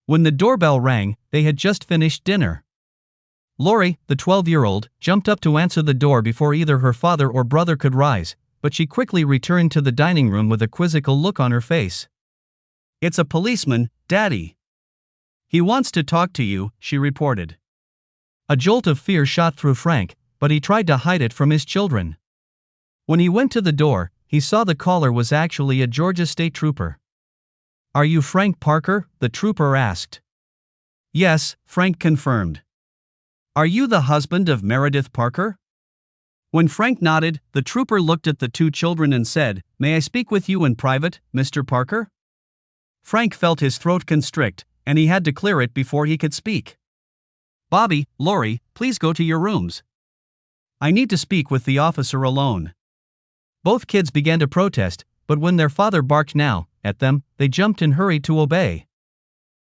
When the doorbell rang, they had just finished dinner. Lori, the 12-year-old, jumped up to answer the door before either her father or brother could rise, but she quickly returned to the dining room with a quizzical look on her face. "It's a policeman, Daddy. He wants to talk to you," she reported. A jolt of fear shot through Frank, but he tried to hide it from his children. When he went to the door, he saw the caller was actually a Georgia state trooper. "Are you Frank Parker?" the trooper asked. "Yes," Frank confirmed. "Are you the husband of Meredith Parker?" When Frank nodded, the trooper looked at the two children and said, "May I speak with you in private, Mr. Parker?" Frank felt his throat constrict, and he had to clear it before he could speak. "Bobby, Lori, please go to your rooms. I need to speak with the officer alone." Both kids began to protest, but when their father barked now at them, they jumped and hurried to obey.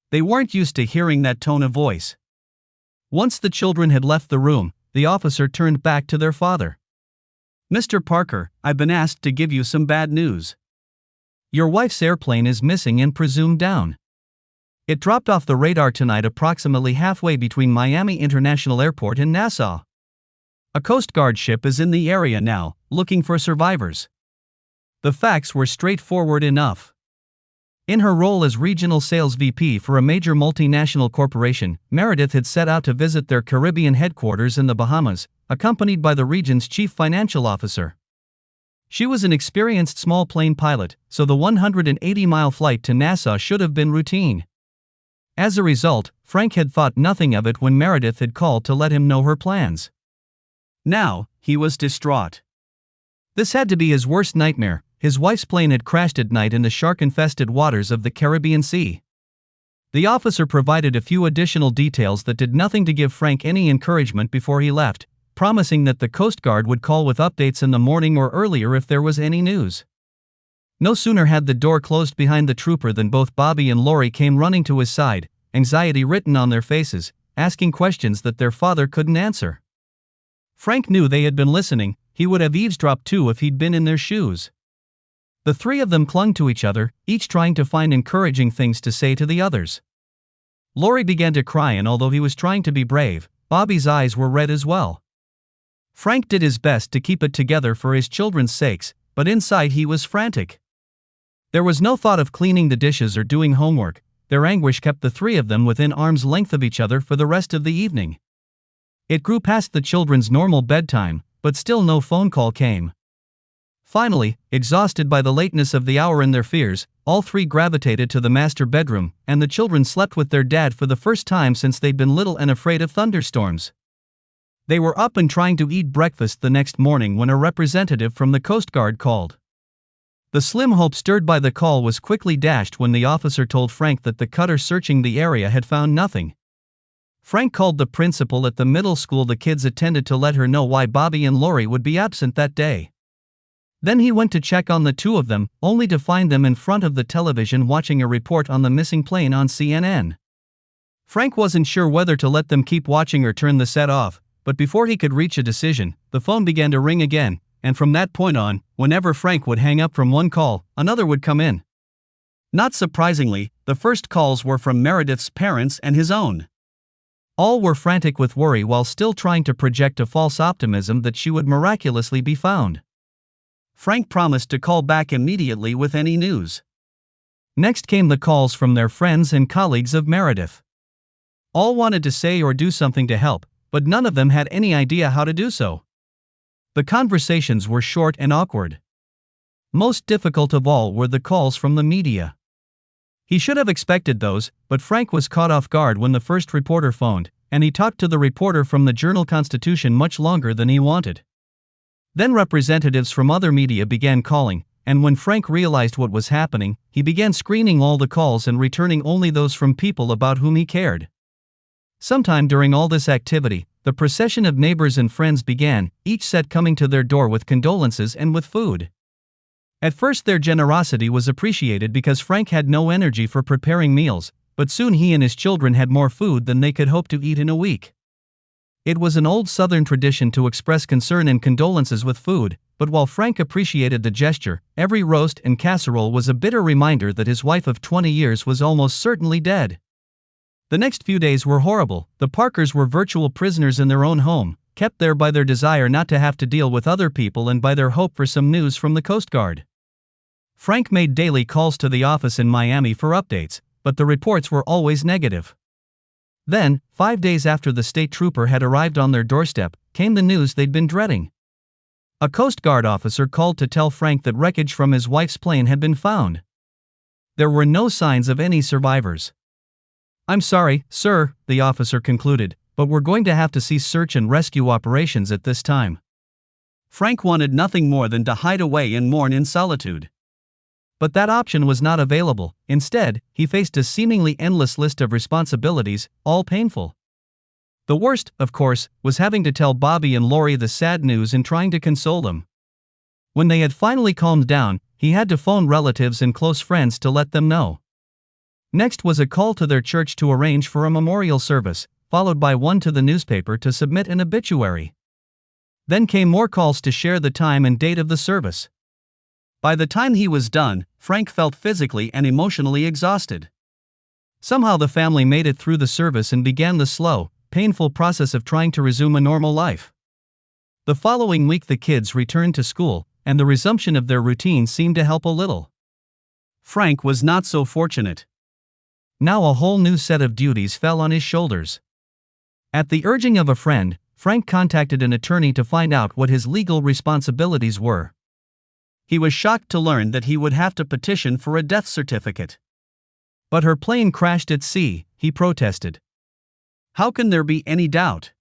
They weren't used to hearing that tone of voice. Once the children had left the room, the officer turned back to their father. "Mr. Parker, I've been asked to give you some bad news. Your wife's airplane is missing and presumed down. It dropped off the radar tonight approximately halfway between Miami International Airport and Nassau. A Coast Guard ship is in the area now, looking for survivors." The facts were straightforward enough. In her role as regional sales VP for a major multinational corporation, Meredith had set out to visit their Caribbean headquarters in the Bahamas, accompanied by the region's chief financial officer. She was an experienced small plane pilot, so the 180-mile flight to Nassau should have been routine. As a result, Frank had thought nothing of it when Meredith had called to let him know her plans. Now, he was distraught. This had to be his worst nightmare. His wife's plane had crashed at night in the shark-infested waters of the Caribbean Sea. The officer provided a few additional details that did nothing to give Frank any encouragement before he left, promising that the Coast Guard would call with updates in the morning or earlier if there was any news. No sooner had the door closed behind the trooper than both Bobby and Lori came running to his side, anxiety written on their faces, asking questions that their father couldn't answer. Frank knew they had been listening. He would have eavesdropped too if he'd been in their shoes. The three of them clung to each other, each trying to find encouraging things to say to the others. Lori began to cry, and although he was trying to be brave, Bobby's eyes were red as well. Frank did his best to keep it together for his children's sakes, but inside he was frantic. There was no thought of cleaning the dishes or doing homework. Their anguish kept the three of them within arm's length of each other for the rest of the evening. It grew past the children's normal bedtime, but still no phone call came. Finally, exhausted by the lateness of the hour and their fears, all three gravitated to the master bedroom, and the children slept with their dad for the first time since they'd been little and afraid of thunderstorms. They were up and trying to eat breakfast the next morning when a representative from the Coast Guard called. The slim hope stirred by the call was quickly dashed when the officer told Frank that the cutter searching the area had found nothing. Frank called the principal at the middle school the kids attended to let her know why Bobby and Lori would be absent that day. Then he went to check on the two of them, only to find them in front of the television watching a report on the missing plane on CNN. Frank wasn't sure whether to let them keep watching or turn the set off, but before he could reach a decision, the phone began to ring again, and from that point on, whenever Frank would hang up from one call, another would come in. Not surprisingly, the first calls were from Meredith's parents and his own. All were frantic with worry while still trying to project a false optimism that she would miraculously be found. Frank promised to call back immediately with any news. Next came the calls from their friends and colleagues of Meredith. All wanted to say or do something to help, but none of them had any idea how to do so. The conversations were short and awkward. Most difficult of all were the calls from the media. He should have expected those, but Frank was caught off guard when the first reporter phoned, and he talked to the reporter from the Journal-Constitution much longer than he wanted. Then representatives from other media began calling, and when Frank realized what was happening, he began screening all the calls and returning only those from people about whom he cared. Sometime during all this activity, the procession of neighbors and friends began, each set coming to their door with condolences and with food. At first their generosity was appreciated because Frank had no energy for preparing meals, but soon he and his children had more food than they could hope to eat in a week. It was an old Southern tradition to express concern and condolences with food, but while Frank appreciated the gesture, every roast and casserole was a bitter reminder that his wife of 20 years was almost certainly dead. The next few days were horrible. The Parkers were virtual prisoners in their own home, kept there by their desire not to have to deal with other people and by their hope for some news from the Coast Guard. Frank made daily calls to the office in Miami for updates, but the reports were always negative. Then, 5 days after the state trooper had arrived on their doorstep, came the news they'd been dreading. A Coast Guard officer called to tell Frank that wreckage from his wife's plane had been found. There were no signs of any survivors. "I'm sorry, sir," the officer concluded, "but we're going to have to cease search and rescue operations at this time." Frank wanted nothing more than to hide away and mourn in solitude. But that option was not available. Instead, he faced a seemingly endless list of responsibilities, all painful. The worst, of course, was having to tell Bobby and Lori the sad news and trying to console them. When they had finally calmed down, he had to phone relatives and close friends to let them know. Next was a call to their church to arrange for a memorial service, followed by one to the newspaper to submit an obituary. Then came more calls to share the time and date of the service. By the time he was done, Frank felt physically and emotionally exhausted. Somehow the family made it through the service and began the slow, painful process of trying to resume a normal life. The following week the kids returned to school, and the resumption of their routine seemed to help a little. Frank was not so fortunate. Now a whole new set of duties fell on his shoulders. At the urging of a friend, Frank contacted an attorney to find out what his legal responsibilities were. He was shocked to learn that he would have to petition for a death certificate. "But her plane crashed at sea," he protested. "How can there be any doubt?"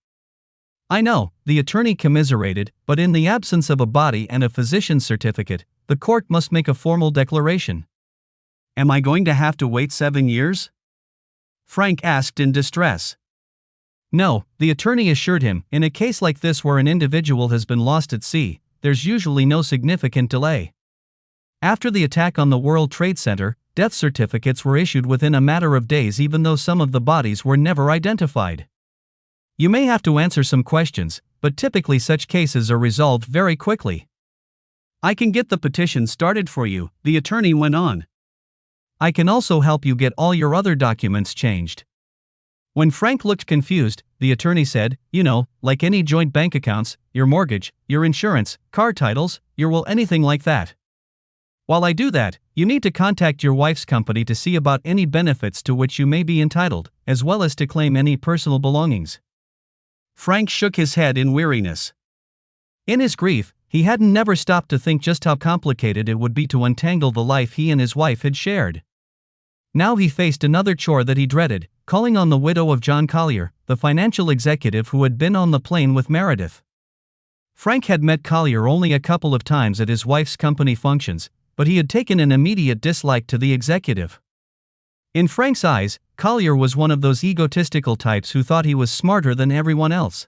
"I know," the attorney commiserated, "but in the absence of a body and a physician's certificate, the court must make a formal declaration." "Am I going to have to wait 7 years?" Frank asked in distress. "No," the attorney assured him, "in a case like this where an individual has been lost at sea, there's usually no significant delay. After the attack on the World Trade Center, death certificates were issued within a matter of days even though some of the bodies were never identified. You may have to answer some questions, but typically such cases are resolved very quickly." "I can get the petition started for you," the attorney went on. "I can also help you get all your other documents changed." When Frank looked confused, the attorney said, "You know, like any joint bank accounts, your mortgage, your insurance, car titles, your will, anything like that. While I do that, you need to contact your wife's company to see about any benefits to which you may be entitled, as well as to claim any personal belongings." Frank shook his head in weariness. In his grief, he hadn't never stopped to think just how complicated it would be to untangle the life he and his wife had shared. Now he faced another chore that he dreaded, calling on the widow of John Collier, the financial executive who had been on the plane with Meredith. Frank had met Collier only a couple of times at his wife's company functions, but he had taken an immediate dislike to the executive. In Frank's eyes, Collier was one of those egotistical types who thought he was smarter than everyone else.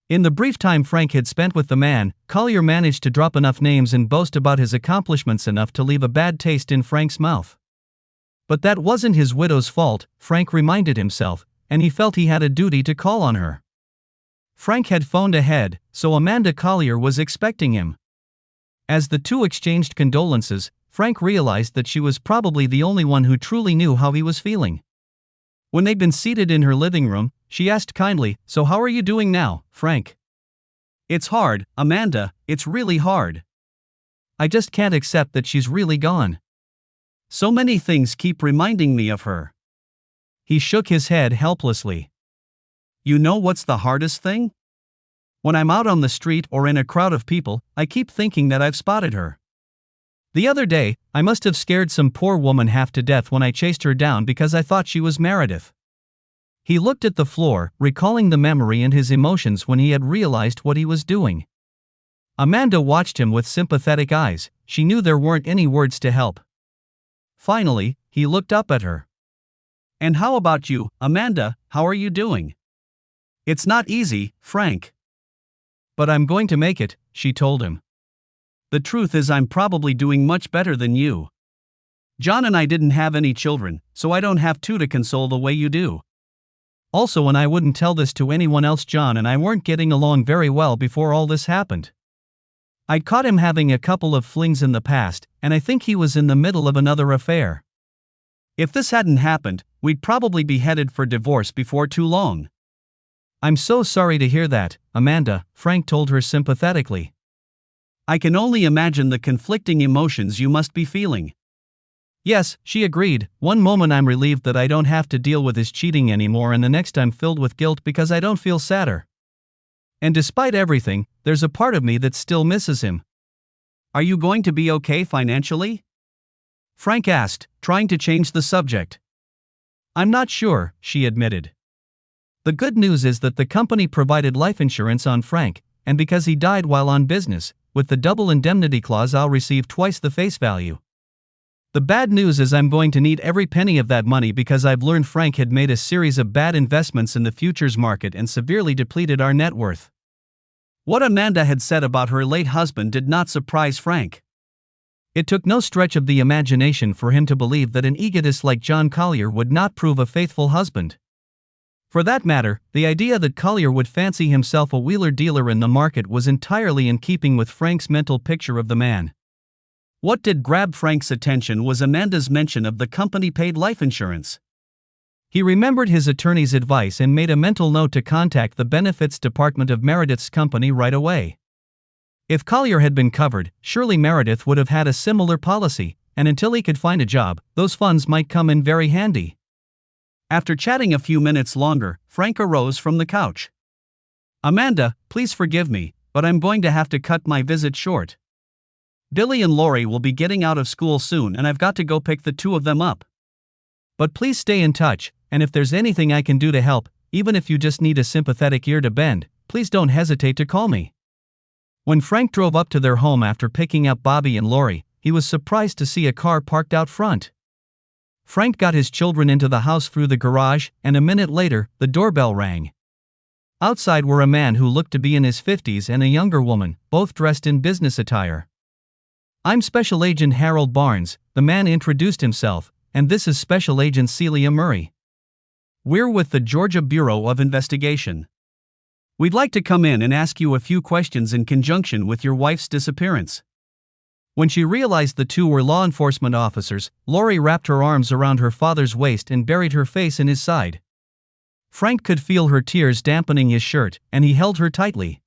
In the brief time Frank had spent with the man, Collier managed to drop enough names and boast about his accomplishments enough to leave a bad taste in Frank's mouth. But that wasn't his widow's fault, Frank reminded himself, and he felt he had a duty to call on her. Frank had phoned ahead, so Amanda Collier was expecting him. As the two exchanged condolences, Frank realized that she was probably the only one who truly knew how he was feeling. When they'd been seated in her living room, she asked kindly, "So how are you doing now, Frank?" "It's hard, Amanda, it's really hard. I just can't accept that she's really gone. So many things keep reminding me of her." He shook his head helplessly. "You know what's the hardest thing? When I'm out on the street or in a crowd of people, I keep thinking that I've spotted her. The other day, I must have scared some poor woman half to death when I chased her down because I thought she was Meredith." He looked at the floor, recalling the memory and his emotions when he had realized what he was doing. Amanda watched him with sympathetic eyes. She knew there weren't any words to help. Finally, he looked up at her. "And how about you, Amanda, how are you doing?" "It's not easy, Frank." "But I'm going to make it," she told him. "The truth is I'm probably doing much better than you. John and I didn't have any children, so I don't have to console the way you do. Also, and I wouldn't tell this to anyone else, John and I weren't getting along very well before all this happened. I'd caught him having a couple of flings in the past, and I think he was in the middle of another affair. If this hadn't happened, we'd probably be headed for divorce before too long. I'm so sorry to hear that, Amanda, Frank told her sympathetically. I can only imagine the conflicting emotions you must be feeling. Yes, she agreed. One moment I'm relieved that I don't have to deal with his cheating anymore, and the next I'm filled with guilt because I don't feel sadder. And despite everything, there's a part of me that still misses him. Are you going to be okay financially? Frank asked, trying to change the subject. I'm not sure, she admitted. The good news is that the company provided life insurance on Frank, and because he died while on business, with the double indemnity clause I'll receive twice the face value. The bad news is I'm going to need every penny of that money because I've learned Frank had made a series of bad investments in the futures market and severely depleted our net worth. What Amanda had said about her late husband did not surprise Frank. It took no stretch of the imagination for him to believe that an egotist like John Collier would not prove a faithful husband. For that matter, the idea that Collier would fancy himself a wheeler dealer in the market was entirely in keeping with Frank's mental picture of the man. What did grab Frank's attention was Amanda's mention of the company-paid life insurance. He remembered his attorney's advice and made a mental note to contact the benefits department of Meredith's company right away. If Collier had been covered, surely Meredith would have had a similar policy, and until he could find a job, those funds might come in very handy. After chatting a few minutes longer, Frank arose from the couch. Amanda, please forgive me, but I'm going to have to cut my visit short. Billy and Lori will be getting out of school soon and I've got to go pick the two of them up. But please stay in touch, and if there's anything I can do to help, even if you just need a sympathetic ear to bend, please don't hesitate to call me. When Frank drove up to their home after picking up Bobby and Lori, he was surprised to see a car parked out front. Frank got his children into the house through the garage, and a minute later, the doorbell rang. Outside were a man who looked to be in his 50s and a younger woman, both dressed in business attire. I'm Special Agent Harold Barnes, the man introduced himself, and this is Special Agent Celia Murray. We're with the Georgia Bureau of Investigation. We'd like to come in and ask you a few questions in conjunction with your wife's disappearance. When she realized the two were law enforcement officers, Lori wrapped her arms around her father's waist and buried her face in his side. Frank could feel her tears dampening his shirt, and he held her tightly.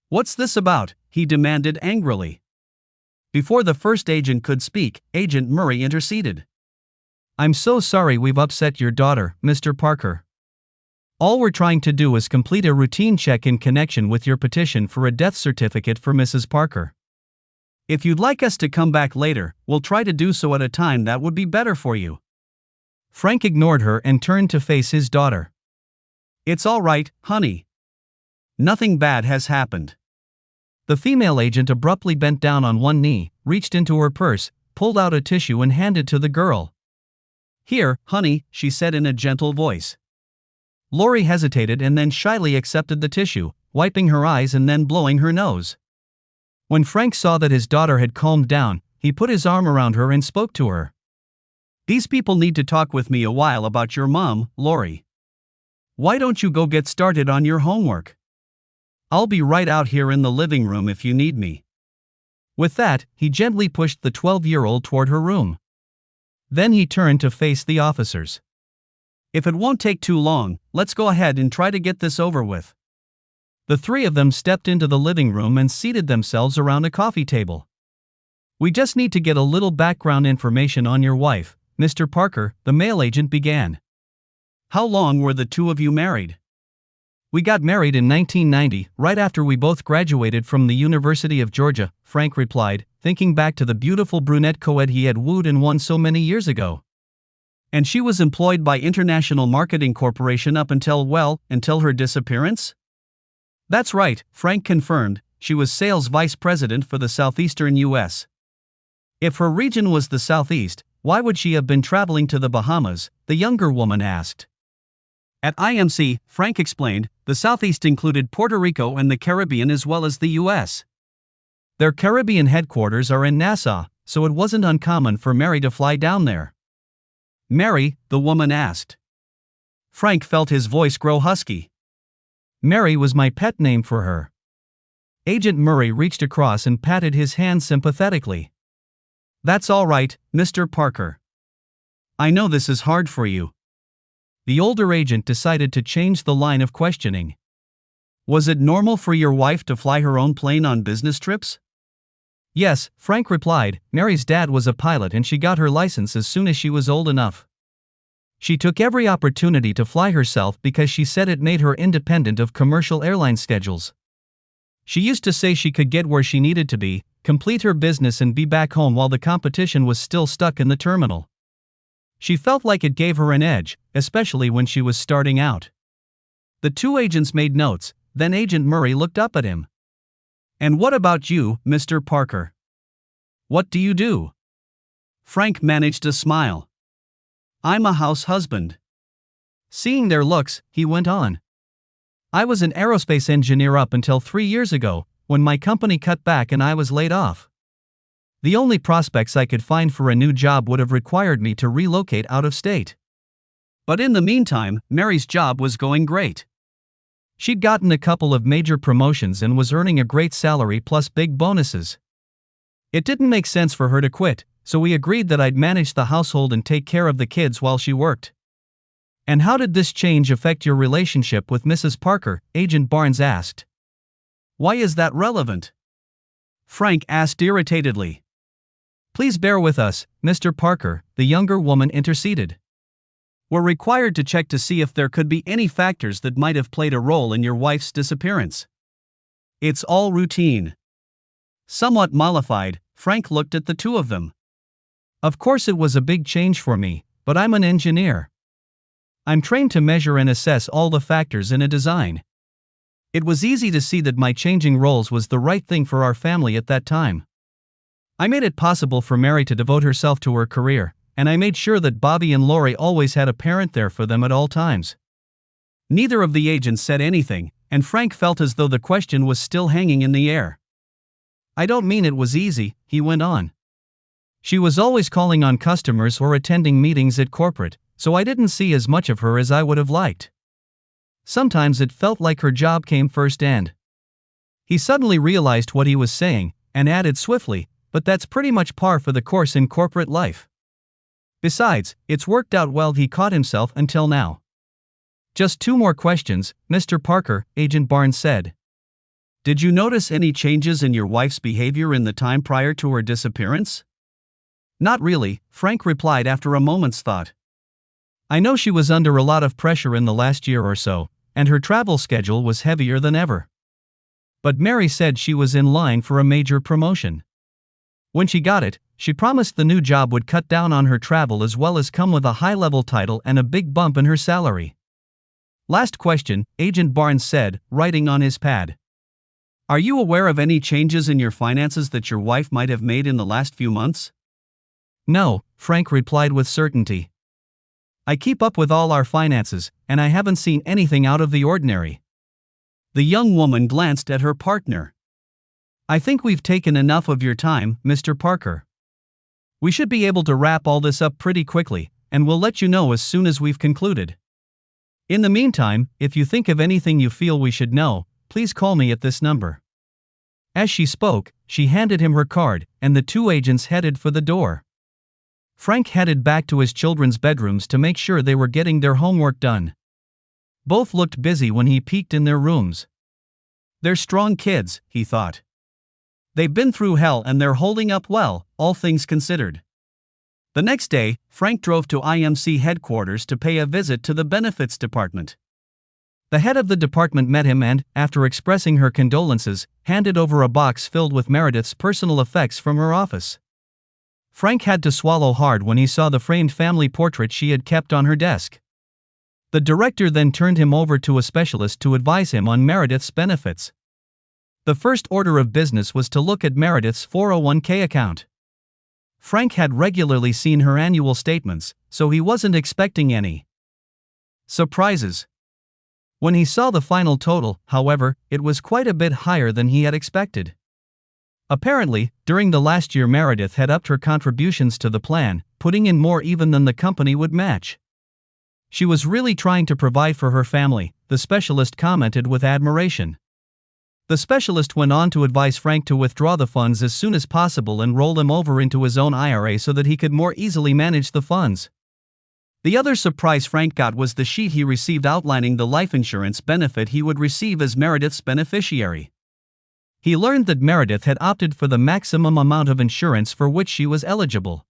What's this about? He demanded angrily. Before the first agent could speak, Agent Murray interceded. I'm so sorry we've upset your daughter, Mr. Parker. All we're trying to do is complete a routine check in connection with your petition for a death certificate for Mrs. Parker. If you'd like us to come back later, we'll try to do so at a time that would be better for you. Frank ignored her and turned to face his daughter. It's all right, honey. Nothing bad has happened. The female agent abruptly bent down on one knee, reached into her purse, pulled out a tissue and handed to the girl. Here, honey, she said in a gentle voice. Lori hesitated and then shyly accepted the tissue, wiping her eyes and then blowing her nose. When Frank saw that his daughter had calmed down, he put his arm around her and spoke to her. These people need to talk with me a while about your mom, Lori. Why don't you go get started on your homework? I'll be right out here in the living room if you need me. With that, he gently pushed the 12-year-old toward her room. Then he turned to face the officers. If it won't take too long, let's go ahead and try to get this over with. The three of them stepped into the living room and seated themselves around a coffee table. We just need to get a little background information on your wife, Mr. Parker, the male agent began. How long were the two of you married? We got married in 1990, right after we both graduated from the University of Georgia, Frank replied, thinking back to the beautiful brunette co-ed he had wooed and won so many years ago. And she was employed by International Marketing Corporation up until her disappearance? That's right, Frank confirmed. She was sales vice president for the southeastern U.S. If her region was the southeast, why would she have been traveling to the Bahamas? The younger woman asked. At IMC, Frank explained, the Southeast included Puerto Rico and the Caribbean as well as the U.S. Their Caribbean headquarters are in Nassau, so it wasn't uncommon for Mary to fly down there. Mary, the woman asked. Frank felt his voice grow husky. Mary was my pet name for her. Agent Murray reached across and patted his hand sympathetically. That's all right, Mr. Parker. I know this is hard for you. The older agent decided to change the line of questioning. Was it normal for your wife to fly her own plane on business trips? Yes, Frank replied. Mary's dad was a pilot and she got her license as soon as she was old enough. She took every opportunity to fly herself because she said it made her independent of commercial airline schedules. She used to say she could get where she needed to be, complete her business and be back home while the competition was still stuck in the terminal. She felt like it gave her an edge, especially when she was starting out. The two agents made notes, then Agent Murray looked up at him. And what about you, Mr. Parker? What do you do? Frank managed a smile. I'm a house husband. Seeing their looks, he went on. I was an aerospace engineer up until 3 years ago, when my company cut back and I was laid off. The only prospects I could find for a new job would have required me to relocate out of state. But in the meantime, Mary's job was going great. She'd gotten a couple of major promotions and was earning a great salary plus big bonuses. It didn't make sense for her to quit, so we agreed that I'd manage the household and take care of the kids while she worked. And how did this change affect your relationship with Mrs. Parker? Agent Barnes asked. Why is that relevant? Frank asked irritatedly. Please bear with us, Mr. Parker, the younger woman interceded. We're required to check to see if there could be any factors that might have played a role in your wife's disappearance. It's all routine. Somewhat mollified, Frank looked at the two of them. Of course it was a big change for me, but I'm an engineer. I'm trained to measure and assess all the factors in a design. It was easy to see that my changing roles was the right thing for our family at that time. I made it possible for Mary to devote herself to her career, and I made sure that Bobby and Lori always had a parent there for them at all times. Neither of the agents said anything, and Frank felt as though the question was still hanging in the air. I don't mean it was easy, he went on. She was always calling on customers or attending meetings at corporate, so I didn't see as much of her as I would have liked. Sometimes it felt like her job came first and... He suddenly realized what he was saying, and added swiftly, but that's pretty much par for the course in corporate life. Besides, it's worked out well. He caught himself until now. Just 2 more questions, Mr. Parker, Agent Barnes said. Did you notice any changes in your wife's behavior in the time prior to her disappearance? Not really, Frank replied after a moment's thought. I know she was under a lot of pressure in the last year or so, and her travel schedule was heavier than ever. But Mary said she was in line for a major promotion. When she got it, she promised the new job would cut down on her travel as well as come with a high-level title and a big bump in her salary. Last question, Agent Barnes said, writing on his pad. Are you aware of any changes in your finances that your wife might have made in the last few months? No, Frank replied with certainty. I keep up with all our finances, and I haven't seen anything out of the ordinary. The young woman glanced at her partner. I think we've taken enough of your time, Mr. Parker. We should be able to wrap all this up pretty quickly, and we'll let you know as soon as we've concluded. In the meantime, if you think of anything you feel we should know, please call me at this number. As she spoke, she handed him her card, and the two agents headed for the door. Frank headed back to his children's bedrooms to make sure they were getting their homework done. Both looked busy when he peeked in their rooms. They're strong kids, he thought. They've been through hell and they're holding up well, all things considered. The next day, Frank drove to IMC headquarters to pay a visit to the benefits department. The head of the department met him and, after expressing her condolences, handed over a box filled with Meredith's personal effects from her office. Frank had to swallow hard when he saw the framed family portrait she had kept on her desk. The director then turned him over to a specialist to advise him on Meredith's benefits. The first order of business was to look at Meredith's 401k account. Frank had regularly seen her annual statements, so he wasn't expecting any surprises. When he saw the final total, however, it was quite a bit higher than he had expected. Apparently, during the last year Meredith had upped her contributions to the plan, putting in more even than the company would match. She was really trying to provide for her family, the specialist commented with admiration. The specialist went on to advise Frank to withdraw the funds as soon as possible and roll them over into his own IRA so that he could more easily manage the funds. The other surprise Frank got was the sheet he received outlining the life insurance benefit he would receive as Meredith's beneficiary. He learned that Meredith had opted for the maximum amount of insurance for which she was eligible.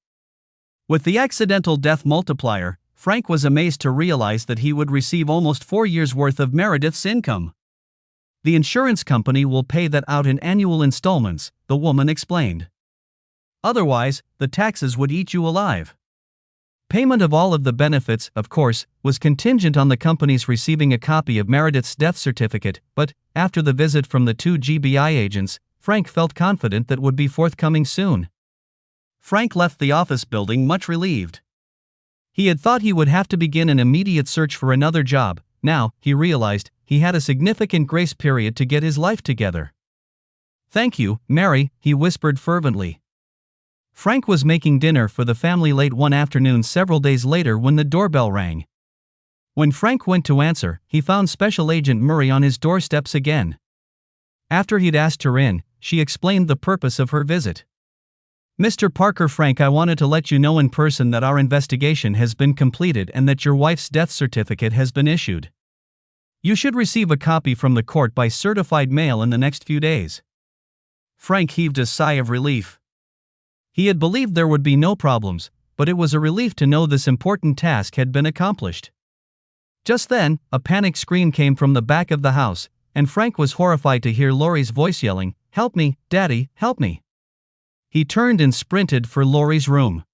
With the accidental death multiplier, Frank was amazed to realize that he would receive almost 4 years' worth of Meredith's income. The insurance company will pay that out in annual installments, the woman explained. Otherwise, the taxes would eat you alive. Payment of all of the benefits, of course, was contingent on the company's receiving a copy of Meredith's death certificate, but, after the visit from the 2 GBI agents, Frank felt confident that would be forthcoming soon. Frank left the office building much relieved. He had thought he would have to begin an immediate search for another job. Now, he realized, he had a significant grace period to get his life together. "Thank you, Mary," he whispered fervently. Frank was making dinner for the family late one afternoon several days later when the doorbell rang. When Frank went to answer, he found Special Agent Murray on his doorsteps again. After he'd asked her in, she explained the purpose of her visit. "Mr. Parker, Frank, I wanted to let you know in person that our investigation has been completed and that your wife's death certificate has been issued. You should receive a copy from the court by certified mail in the next few days." Frank heaved a sigh of relief. He had believed there would be no problems, but it was a relief to know this important task had been accomplished. Just then, a panic scream came from the back of the house, and Frank was horrified to hear Laurie's voice yelling, "Help me, Daddy, help me." He turned and sprinted for Laurie's room.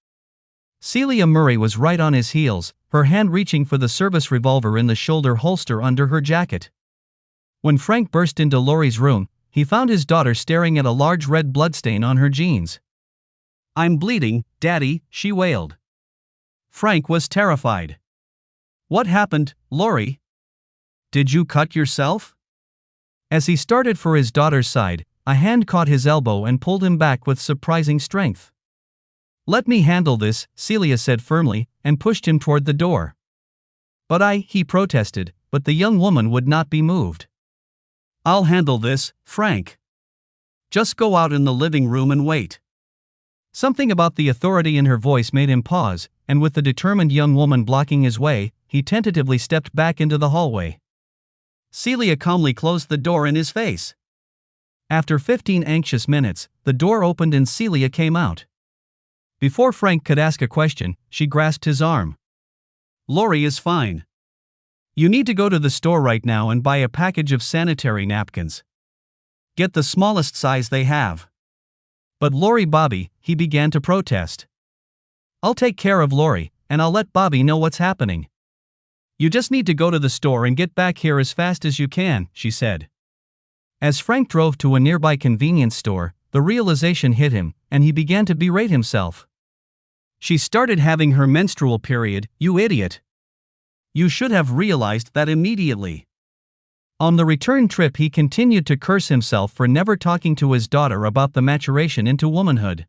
Celia Murray was right on his heels, her hand reaching for the service revolver in the shoulder holster under her jacket. When Frank burst into Laurie's room, he found his daughter staring at a large red bloodstain on her jeans. "I'm bleeding, Daddy," she wailed. Frank was terrified. "What happened, Laurie? Did you cut yourself?" As he started for his daughter's side, a hand caught his elbow and pulled him back with surprising strength. "Let me handle this," Celia said firmly, and pushed him toward the door. "But he protested, but the young woman would not be moved. "I'll handle this, Frank. Just go out in the living room and wait." Something about the authority in her voice made him pause, and with the determined young woman blocking his way, he tentatively stepped back into the hallway. Celia calmly closed the door in his face. After 15 anxious minutes, the door opened and Celia came out. Before Frank could ask a question, she grasped his arm. "Laurie is fine. You need to go to the store right now and buy a package of sanitary napkins. Get the smallest size they have." "But Laurie, Bobby," he began to protest. "I'll take care of Laurie, and I'll let Bobby know what's happening. You just need to go to the store and get back here as fast as you can," she said. As Frank drove to a nearby convenience store, the realization hit him, and he began to berate himself. "She started having her menstrual period, you idiot. You should have realized that immediately." On the return trip, he continued to curse himself for never talking to his daughter about the maturation into womanhood.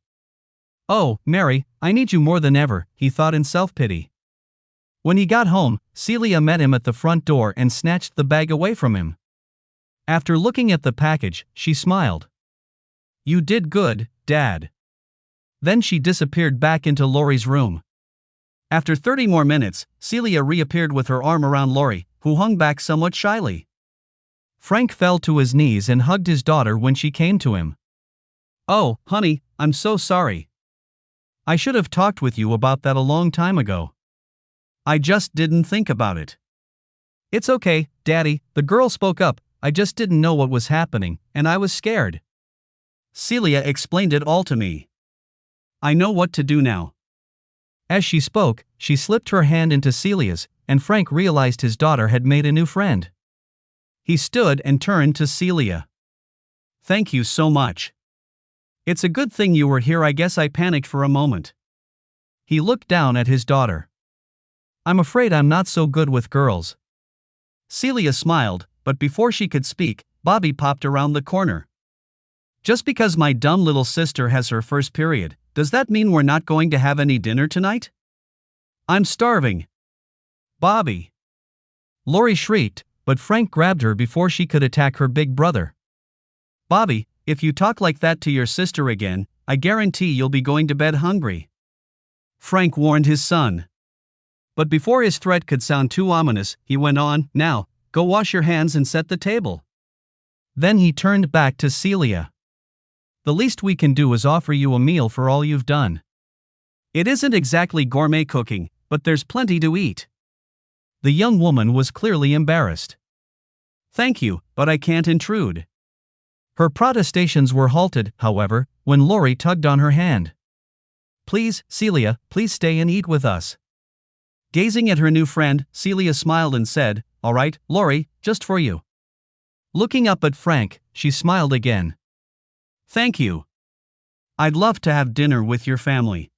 "Oh, Mary, I need you more than ever," he thought in self-pity. When he got home, Celia met him at the front door and snatched the bag away from him. After looking at the package, she smiled. "You did good, Dad." Then she disappeared back into Laurie's room. After 30 more minutes, Celia reappeared with her arm around Laurie, who hung back somewhat shyly. Frank fell to his knees and hugged his daughter when she came to him. "Oh, honey, I'm so sorry. I should have talked with you about that a long time ago. I just didn't think about it." "It's okay, Daddy," the girl spoke up, "I just didn't know what was happening, and I was scared. Celia explained it all to me. I know what to do now." As she spoke, she slipped her hand into Celia's, and Frank realized his daughter had made a new friend. He stood and turned to Celia. "Thank you so much. It's a good thing you were here. I guess I panicked for a moment." He looked down at his daughter. "I'm afraid I'm not so good with girls." Celia smiled, but before she could speak, Bobby popped around the corner. "Just because my dumb little sister has her first period, does that mean we're not going to have any dinner tonight? I'm starving." "Bobby!" Laurie shrieked, but Frank grabbed her before she could attack her big brother. "Bobby, if you talk like that to your sister again, I guarantee you'll be going to bed hungry," Frank warned his son. But before his threat could sound too ominous, he went on, "Now, go wash your hands and set the table." Then he turned back to Celia. "The least we can do is offer you a meal for all you've done. It isn't exactly gourmet cooking, but there's plenty to eat." The young woman was clearly embarrassed. "Thank you, but I can't intrude." Her protestations were halted, however, when Lori tugged on her hand. "Please, Celia, please stay and eat with us." Gazing at her new friend, Celia smiled and said, "All right, Lori, just for you." Looking up at Frank, she smiled again. "Thank you. I'd love to have dinner with your family."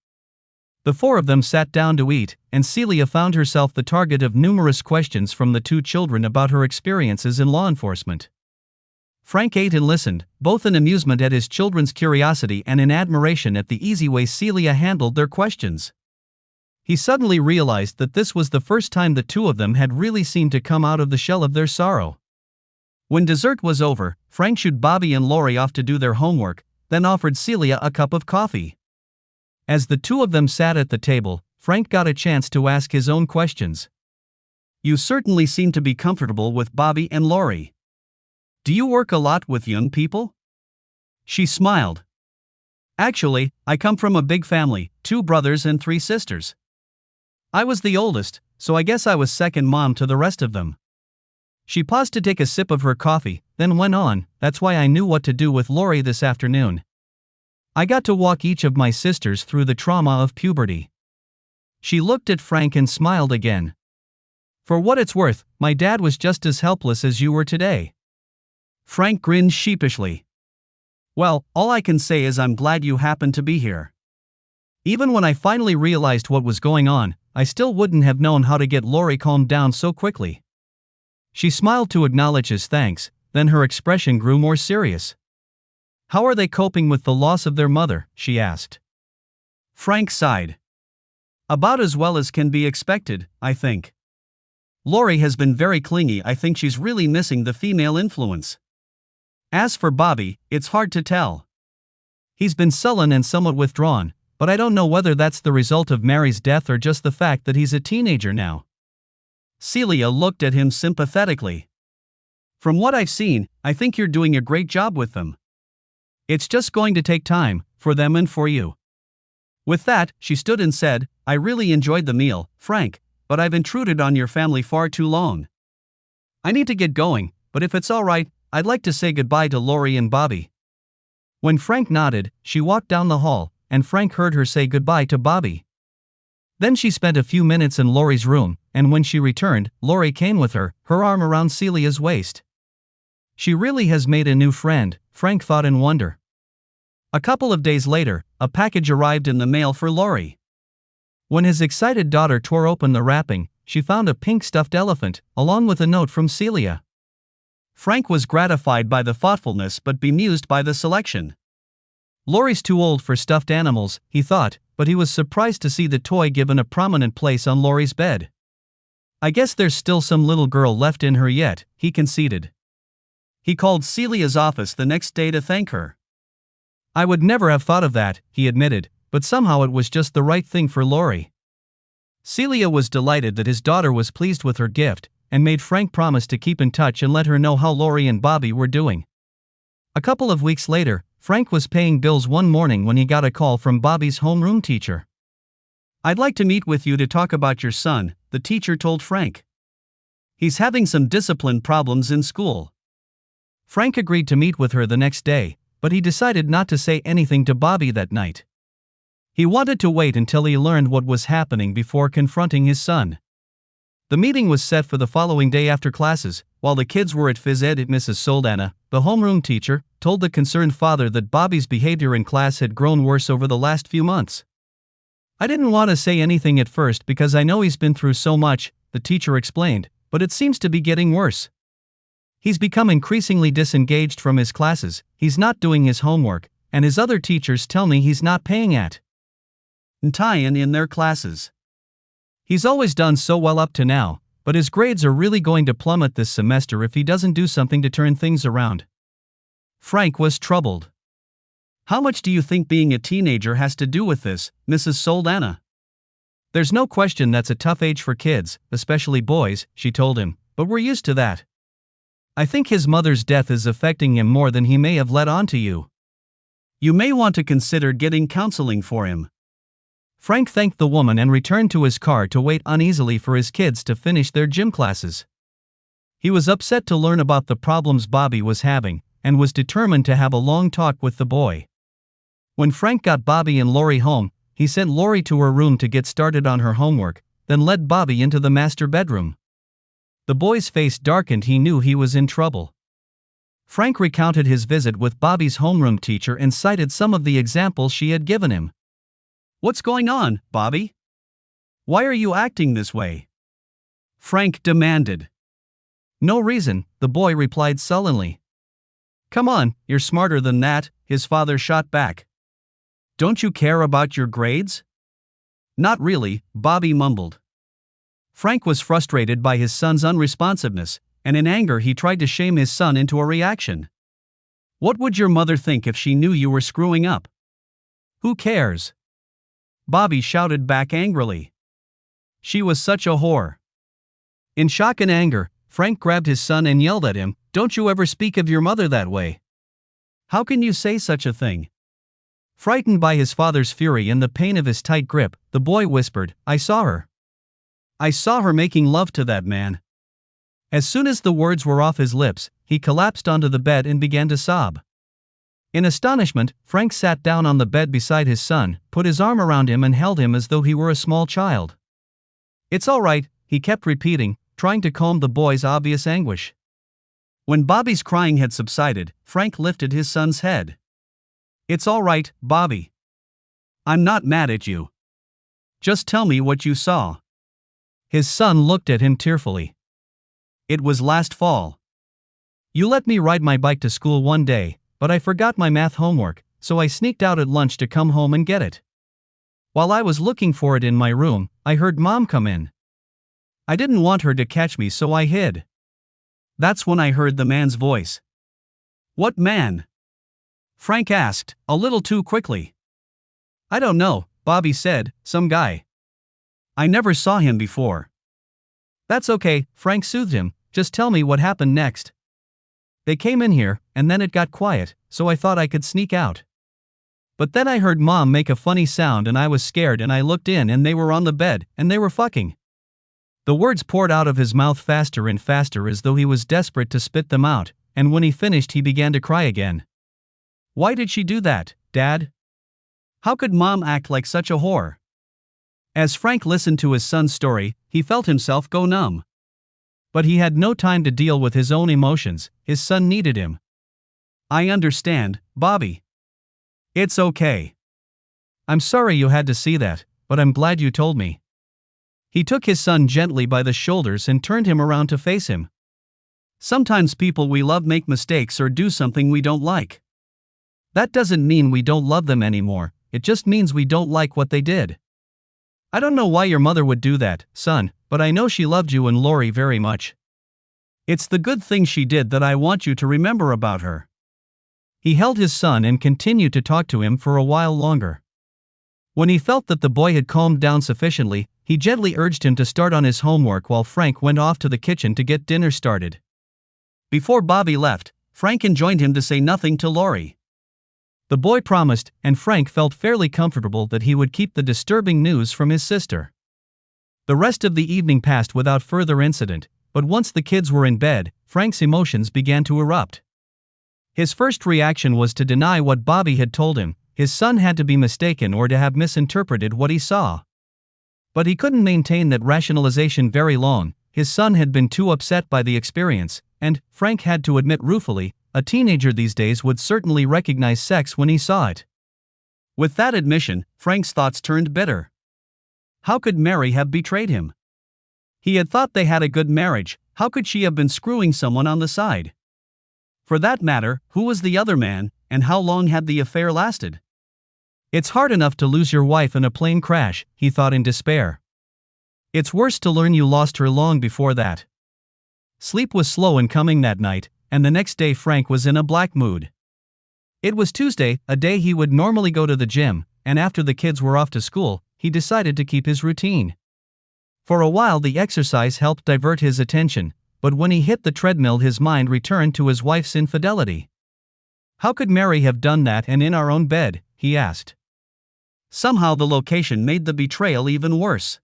The four of them sat down to eat, and Celia found herself the target of numerous questions from the two children about her experiences in law enforcement. Frank ate and listened, both in amusement at his children's curiosity and in admiration at the easy way Celia handled their questions. He suddenly realized that this was the first time the two of them had really seemed to come out of the shell of their sorrow. When dessert was over, Frank shooed Bobby and Lori off to do their homework, then offered Celia a cup of coffee. As the two of them sat at the table, Frank got a chance to ask his own questions. "You certainly seem to be comfortable with Bobby and Lori. Do you work a lot with young people?" She smiled. "Actually, I come from a big family, 2 brothers and 3 sisters. I was the oldest, so I guess I was second mom to the rest of them." She paused to take a sip of her coffee, then went on, "That's why I knew what to do with Lori this afternoon. I got to walk each of my sisters through the trauma of puberty." She looked at Frank and smiled again. "For what it's worth, my dad was just as helpless as you were today." Frank grinned sheepishly. "Well, all I can say is I'm glad you happened to be here. Even when I finally realized what was going on, I still wouldn't have known how to get Lori calmed down so quickly." She smiled to acknowledge his thanks, then her expression grew more serious. "How are they coping with the loss of their mother?" she asked. Frank sighed. "About as well as can be expected, I think. Lori has been very clingy. I think she's really missing the female influence. As for Bobby, it's hard to tell. He's been sullen and somewhat withdrawn, but I don't know whether that's the result of Mary's death or just the fact that he's a teenager now." Celia looked at him sympathetically. "From what I've seen, I think you're doing a great job with them. It's just going to take time, for them and for you." With that, she stood and said, "I really enjoyed the meal, Frank, but I've intruded on your family far too long. I need to get going, but if it's all right, I'd like to say goodbye to Lori and Bobby." When Frank nodded, she walked down the hall, and Frank heard her say goodbye to Bobby. Then she spent a few minutes in Lori's room, and when she returned, Lori came with her, her arm around Celia's waist. She really has made a new friend, Frank thought in wonder. A couple of days later, a package arrived in the mail for Lori. When his excited daughter tore open the wrapping, she found a pink stuffed elephant, along with a note from Celia. Frank was gratified by the thoughtfulness but bemused by the selection. Lori's too old for stuffed animals, he thought, but he was surprised to see the toy given a prominent place on Lori's bed. "I guess there's still some little girl left in her yet," he conceded. He called Celia's office the next day to thank her. "I would never have thought of that," he admitted, but somehow it was just the right thing for Lori. Celia was delighted that his daughter was pleased with her gift, and made Frank promise to keep in touch and let her know how Lori and Bobby were doing. A couple of weeks later, Frank was paying bills one morning when he got a call from Bobby's homeroom teacher. "I'd like to meet with you to talk about your son," the teacher told Frank. "He's having some discipline problems in school." Frank agreed to meet with her the next day, but he decided not to say anything to Bobby that night. He wanted to wait until he learned what was happening before confronting his son. The meeting was set for the following day after classes. While the kids were at phys ed, Mrs. Soldana, the homeroom teacher, told the concerned father that Bobby's behavior in class had grown worse over the last few months. "I didn't want to say anything at first because I know he's been through so much," the teacher explained, "but it seems to be getting worse. He's become increasingly disengaged from his classes, he's not doing his homework, and his other teachers tell me he's not paying attention in their classes. He's always done so well up to now, but his grades are really going to plummet this semester if he doesn't do something to turn things around." Frank was troubled. "How much do you think being a teenager has to do with this, Mrs. Soldana?" There's no question that's a tough age for kids, especially boys, she told him, but we're used to that. I think his mother's death is affecting him more than he may have let on to you. You may want to consider getting counseling for him. Frank thanked the woman and returned to his car to wait uneasily for his kids to finish their gym classes. He was upset to learn about the problems Bobby was having, and was determined to have a long talk with the boy. When Frank got Bobby and Lori home, he sent Lori to her room to get started on her homework, then led Bobby into the master bedroom. The boy's face darkened. He knew he was in trouble. Frank recounted his visit with Bobby's homeroom teacher and cited some of the examples she had given him. "What's going on, Bobby? Why are you acting this way?" Frank demanded. "No reason," the boy replied sullenly. "Come on, you're smarter than that," his father shot back. "Don't you care about your grades?" "Not really," Bobby mumbled. Frank was frustrated by his son's unresponsiveness, and in anger he tried to shame his son into a reaction. "What would your mother think if she knew you were screwing up?" "Who cares?" Bobby shouted back angrily. "She was such a whore." In shock and anger, Frank grabbed his son and yelled at him, "Don't you ever speak of your mother that way. How can you say such a thing?" Frightened by his father's fury and the pain of his tight grip, the boy whispered, "I saw her. I saw her making love to that man." As soon as the words were off his lips, he collapsed onto the bed and began to sob. In astonishment, Frank sat down on the bed beside his son, put his arm around him and held him as though he were a small child. "It's all right," he kept repeating, trying to calm the boy's obvious anguish. When Bobby's crying had subsided, Frank lifted his son's head. "It's all right, Bobby. I'm not mad at you. Just tell me what you saw." His son looked at him tearfully. "It was last fall. You let me ride my bike to school one day, but I forgot my math homework, so I sneaked out at lunch to come home and get it. While I was looking for it in my room, I heard Mom come in. I didn't want her to catch me, so I hid. That's when I heard the man's voice." "What man?" Frank asked, a little too quickly. "I don't know," Bobby said, "some guy. I never saw him before." "That's okay," Frank soothed him, "just tell me what happened next." "They came in here, and then it got quiet, so I thought I could sneak out. But then I heard Mom make a funny sound and I was scared and I looked in and they were on the bed, and they were fucking." The words poured out of his mouth faster and faster as though he was desperate to spit them out, and when he finished he began to cry again. "Why did she do that, Dad? How could Mom act like such a whore?" As Frank listened to his son's story, he felt himself go numb. But he had no time to deal with his own emotions. His son needed him. "I understand, Bobby. It's okay. I'm sorry you had to see that, but I'm glad you told me." He took his son gently by the shoulders and turned him around to face him. "Sometimes people we love make mistakes or do something we don't like. That doesn't mean we don't love them anymore, it just means we don't like what they did. I don't know why your mother would do that, son, but I know she loved you and Lori very much. It's the good things she did that I want you to remember about her." He held his son and continued to talk to him for a while longer. When he felt that the boy had calmed down sufficiently, he gently urged him to start on his homework while Frank went off to the kitchen to get dinner started. Before Bobby left, Frank enjoined him to say nothing to Lori. The boy promised, and Frank felt fairly comfortable that he would keep the disturbing news from his sister. The rest of the evening passed without further incident, but once the kids were in bed, Frank's emotions began to erupt. His first reaction was to deny what Bobby had told him. His son had to be mistaken or to have misinterpreted what he saw. But he couldn't maintain that rationalization very long. His son had been too upset by the experience, and, Frank had to admit ruefully, a teenager these days would certainly recognize sex when he saw it. With that admission, Frank's thoughts turned bitter. How could Mary have betrayed him? He had thought they had a good marriage. How could she have been screwing someone on the side? For that matter, who was the other man, and how long had the affair lasted? It's hard enough to lose your wife in a plane crash, he thought in despair. It's worse to learn you lost her long before that. Sleep was slow in coming that night, and the next day Frank was in a black mood. It was Tuesday, a day he would normally go to the gym, and after the kids were off to school, he decided to keep his routine. For a while the exercise helped divert his attention, but when he hit the treadmill his mind returned to his wife's infidelity. How could Mary have done that and in our own bed, he asked. Somehow the location made the betrayal even worse.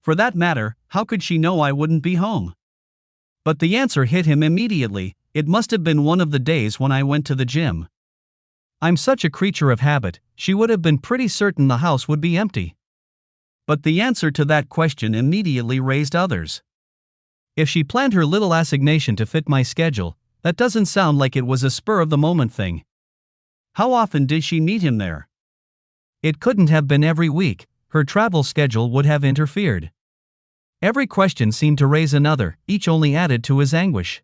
For that matter, how could she know I wouldn't be home? But the answer hit him immediately. It must have been one of the days when I went to the gym. I'm such a creature of habit, she would have been pretty certain the house would be empty. But the answer to that question immediately raised others. If she planned her little assignation to fit my schedule, that doesn't sound like it was a spur-of-the-moment thing. How often did she meet him there? It couldn't have been every week, her travel schedule would have interfered. Every question seemed to raise another, each only added to his anguish.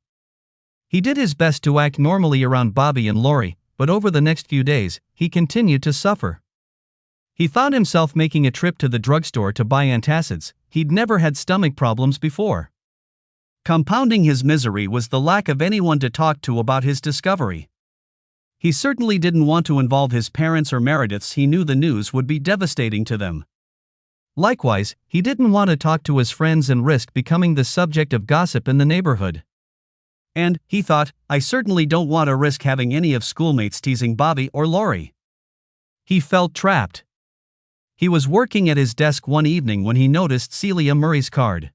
He did his best to act normally around Bobby and Lori, but over the next few days, he continued to suffer. He found himself making a trip to the drugstore to buy antacids. He'd never had stomach problems before. Compounding his misery was the lack of anyone to talk to about his discovery. He certainly didn't want to involve his parents or Merediths. He knew the news would be devastating to them. Likewise, he didn't want to talk to his friends and risk becoming the subject of gossip in the neighborhood. And, he thought, I certainly don't want to risk having any of schoolmates teasing Bobby or Lori. He felt trapped. He was working at his desk one evening when he noticed Celia Murray's card.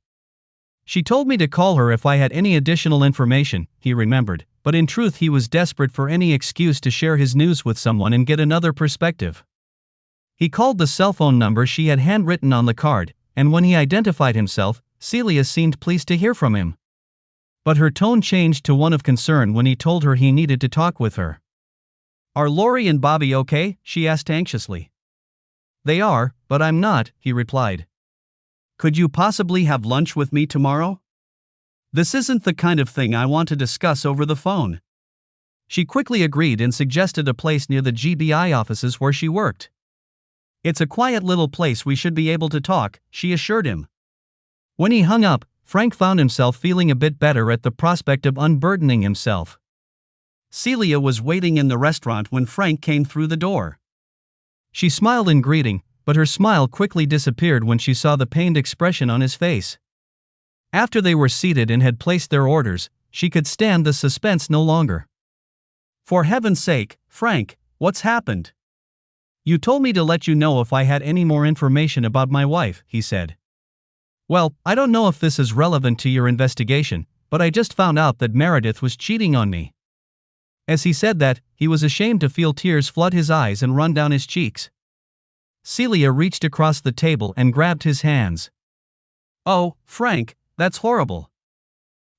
She told me to call her if I had any additional information, he remembered, but in truth he was desperate for any excuse to share his news with someone and get another perspective. He called the cell phone number she had handwritten on the card, and when he identified himself, Celia seemed pleased to hear from him. But her tone changed to one of concern when he told her he needed to talk with her. Are Lori and Bobby okay? She asked anxiously. They are, but I'm not, he replied. Could you possibly have lunch with me tomorrow? This isn't the kind of thing I want to discuss over the phone. She quickly agreed and suggested a place near the GBI offices where she worked. It's a quiet little place, we should be able to talk, she assured him. When he hung up, Frank found himself feeling a bit better at the prospect of unburdening himself. Celia was waiting in the restaurant when Frank came through the door. She smiled in greeting, but her smile quickly disappeared when she saw the pained expression on his face. After they were seated and had placed their orders, she could stand the suspense no longer. For heaven's sake, Frank, what's happened? You told me to let you know if I had any more information about my wife, he said. Well, I don't know if this is relevant to your investigation, but I just found out that Meredith was cheating on me. As he said that, he was ashamed to feel tears flood his eyes and run down his cheeks. Celia reached across the table and grabbed his hands. Oh, Frank, that's horrible.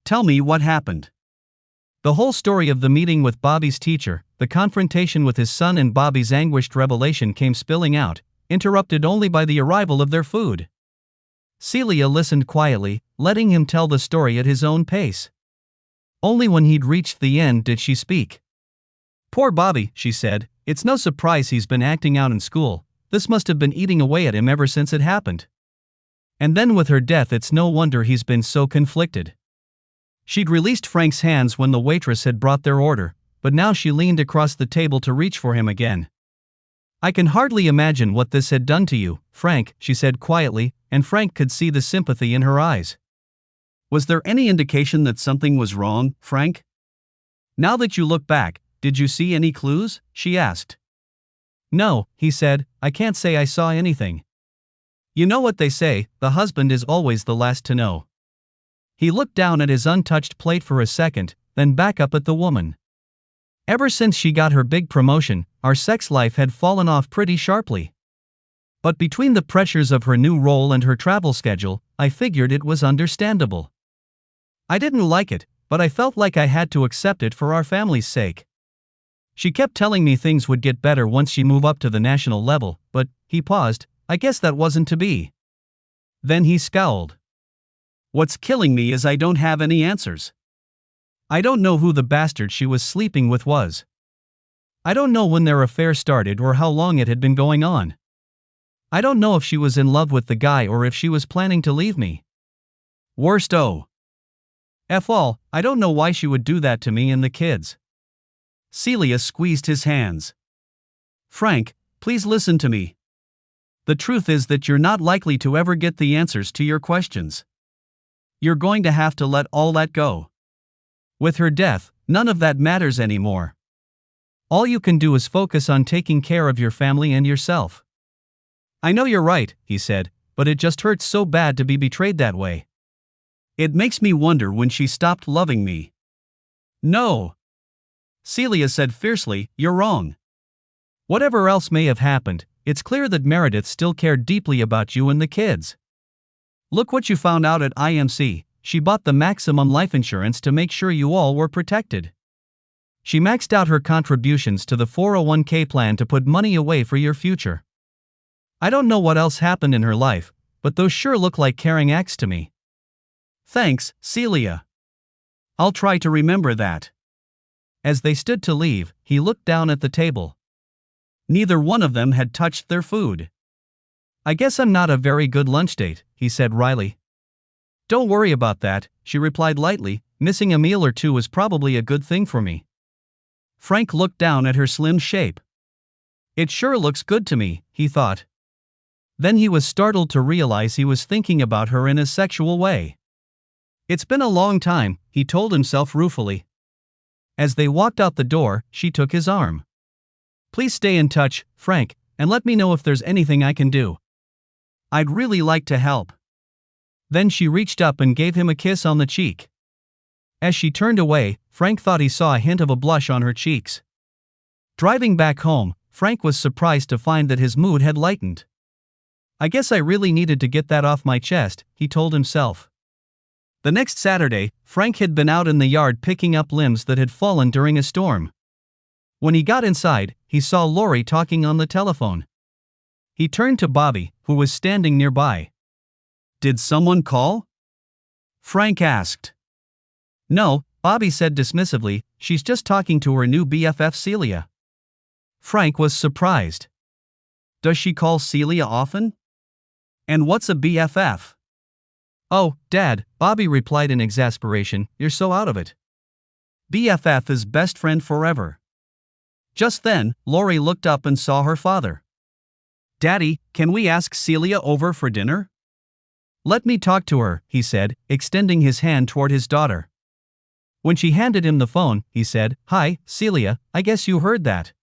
Tell me what happened. The whole story of the meeting with Bobby's teacher, the confrontation with his son and Bobby's anguished revelation came spilling out, interrupted only by the arrival of their food. Celia listened quietly, letting him tell the story at his own pace. Only when he'd reached the end did she speak. Poor Bobby, she said, it's no surprise he's been acting out in school. This must have been eating away at him ever since it happened. And then with her death it's no wonder he's been so conflicted. She'd released Frank's hands when the waitress had brought their order, but now she leaned across the table to reach for him again. I can hardly imagine what this had done to you, Frank, she said quietly, and Frank could see the sympathy in her eyes. Was there any indication that something was wrong, Frank? Now that you look back, did you see any clues? She asked. No, he said, I can't say I saw anything. You know what they say, the husband is always the last to know. He looked down at his untouched plate for a second, then back up at the woman. Ever since she got her big promotion, our sex life had fallen off pretty sharply. But between the pressures of her new role and her travel schedule, I figured it was understandable. I didn't like it, but I felt like I had to accept it for our family's sake. She kept telling me things would get better once she moved up to the national level, but, he paused, I guess that wasn't to be. Then he scowled. What's killing me is I don't have any answers. I don't know who the bastard she was sleeping with was. I don't know when their affair started or how long it had been going on. I don't know if she was in love with the guy or if she was planning to leave me. Worst F all, I don't know why she would do that to me and the kids. Celia squeezed his hands. Frank, please listen to me. The truth is that you're not likely to ever get the answers to your questions. You're going to have to let all that go. With her death, none of that matters anymore. All you can do is focus on taking care of your family and yourself. I know you're right, he said, but it just hurts so bad to be betrayed that way. It makes me wonder when she stopped loving me. No. Celia said fiercely, you're wrong. Whatever else may have happened, it's clear that Meredith still cared deeply about you and the kids. Look what you found out at IMC, she bought the maximum life insurance to make sure you all were protected. She maxed out her contributions to the 401k plan to put money away for your future. I don't know what else happened in her life, but those sure look like caring acts to me. Thanks, Celia. I'll try to remember that. As they stood to leave, he looked down at the table. Neither one of them had touched their food. I guess I'm not a very good lunch date, he said wryly. Don't worry about that, she replied lightly, missing a meal or two is probably a good thing for me. Frank looked down at her slim shape. It sure looks good to me, he thought. Then he was startled to realize he was thinking about her in a sexual way. It's been a long time, he told himself ruefully. As they walked out the door, she took his arm. Please stay in touch, Frank, and let me know if there's anything I can do. I'd really like to help. Then she reached up and gave him a kiss on the cheek. As she turned away, Frank thought he saw a hint of a blush on her cheeks. Driving back home, Frank was surprised to find that his mood had lightened. I guess I really needed to get that off my chest, he told himself. The next Saturday, Frank had been out in the yard picking up limbs that had fallen during a storm. When he got inside, he saw Lori talking on the telephone. He turned to Bobby, who was standing nearby. Did someone call? Frank asked. No, Bobby said dismissively, she's just talking to her new BFF Celia. Frank was surprised. Does she call Celia often? And what's a BFF? Oh, Dad, Bobby replied in exasperation, you're so out of it. BFF is best friend forever. Just then, Lori looked up and saw her father. Daddy, can we ask Celia over for dinner? Let me talk to her, he said, extending his hand toward his daughter. When she handed him the phone, he said, Hi, Celia, I guess you heard that.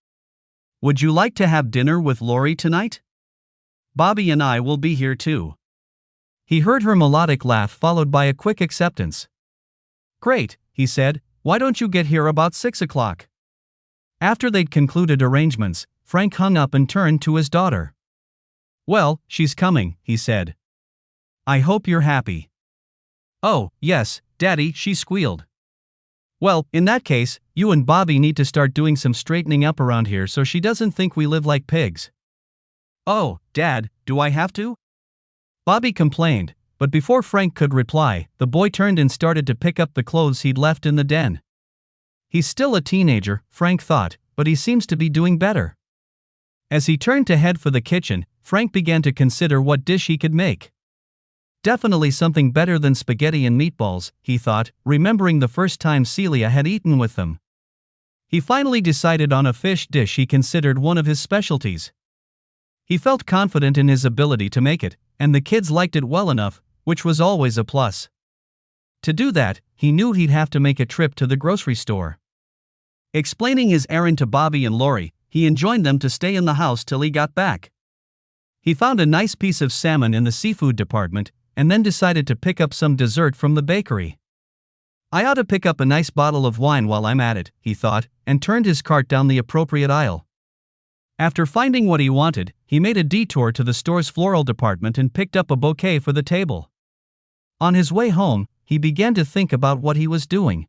Would you like to have dinner with Lori tonight? Bobby and I will be here too. He heard her melodic laugh followed by a quick acceptance. Great, he said, why don't you get here about 6 o'clock? After they'd concluded arrangements, Frank hung up and turned to his daughter. Well, she's coming, he said. I hope you're happy. Oh, yes, Daddy, she squealed. Well, in that case, you and Bobby need to start doing some straightening up around here so she doesn't think we live like pigs. Oh, Dad, do I have to? Bobby complained, but before Frank could reply, the boy turned and started to pick up the clothes he'd left in the den. He's still a teenager, Frank thought, but he seems to be doing better. As he turned to head for the kitchen, Frank began to consider what dish he could make. Definitely something better than spaghetti and meatballs, he thought, remembering the first time Celia had eaten with them. He finally decided on a fish dish he considered one of his specialties. He felt confident in his ability to make it, and the kids liked it well enough, which was always a plus. To do that, he knew he'd have to make a trip to the grocery store. Explaining his errand to Bobby and Lori, he enjoined them to stay in the house till he got back. He found a nice piece of salmon in the seafood department, and then decided to pick up some dessert from the bakery. I ought to pick up a nice bottle of wine while I'm at it, he thought, and turned his cart down the appropriate aisle. After finding what he wanted, he made a detour to the store's floral department and picked up a bouquet for the table. On his way home, he began to think about what he was doing.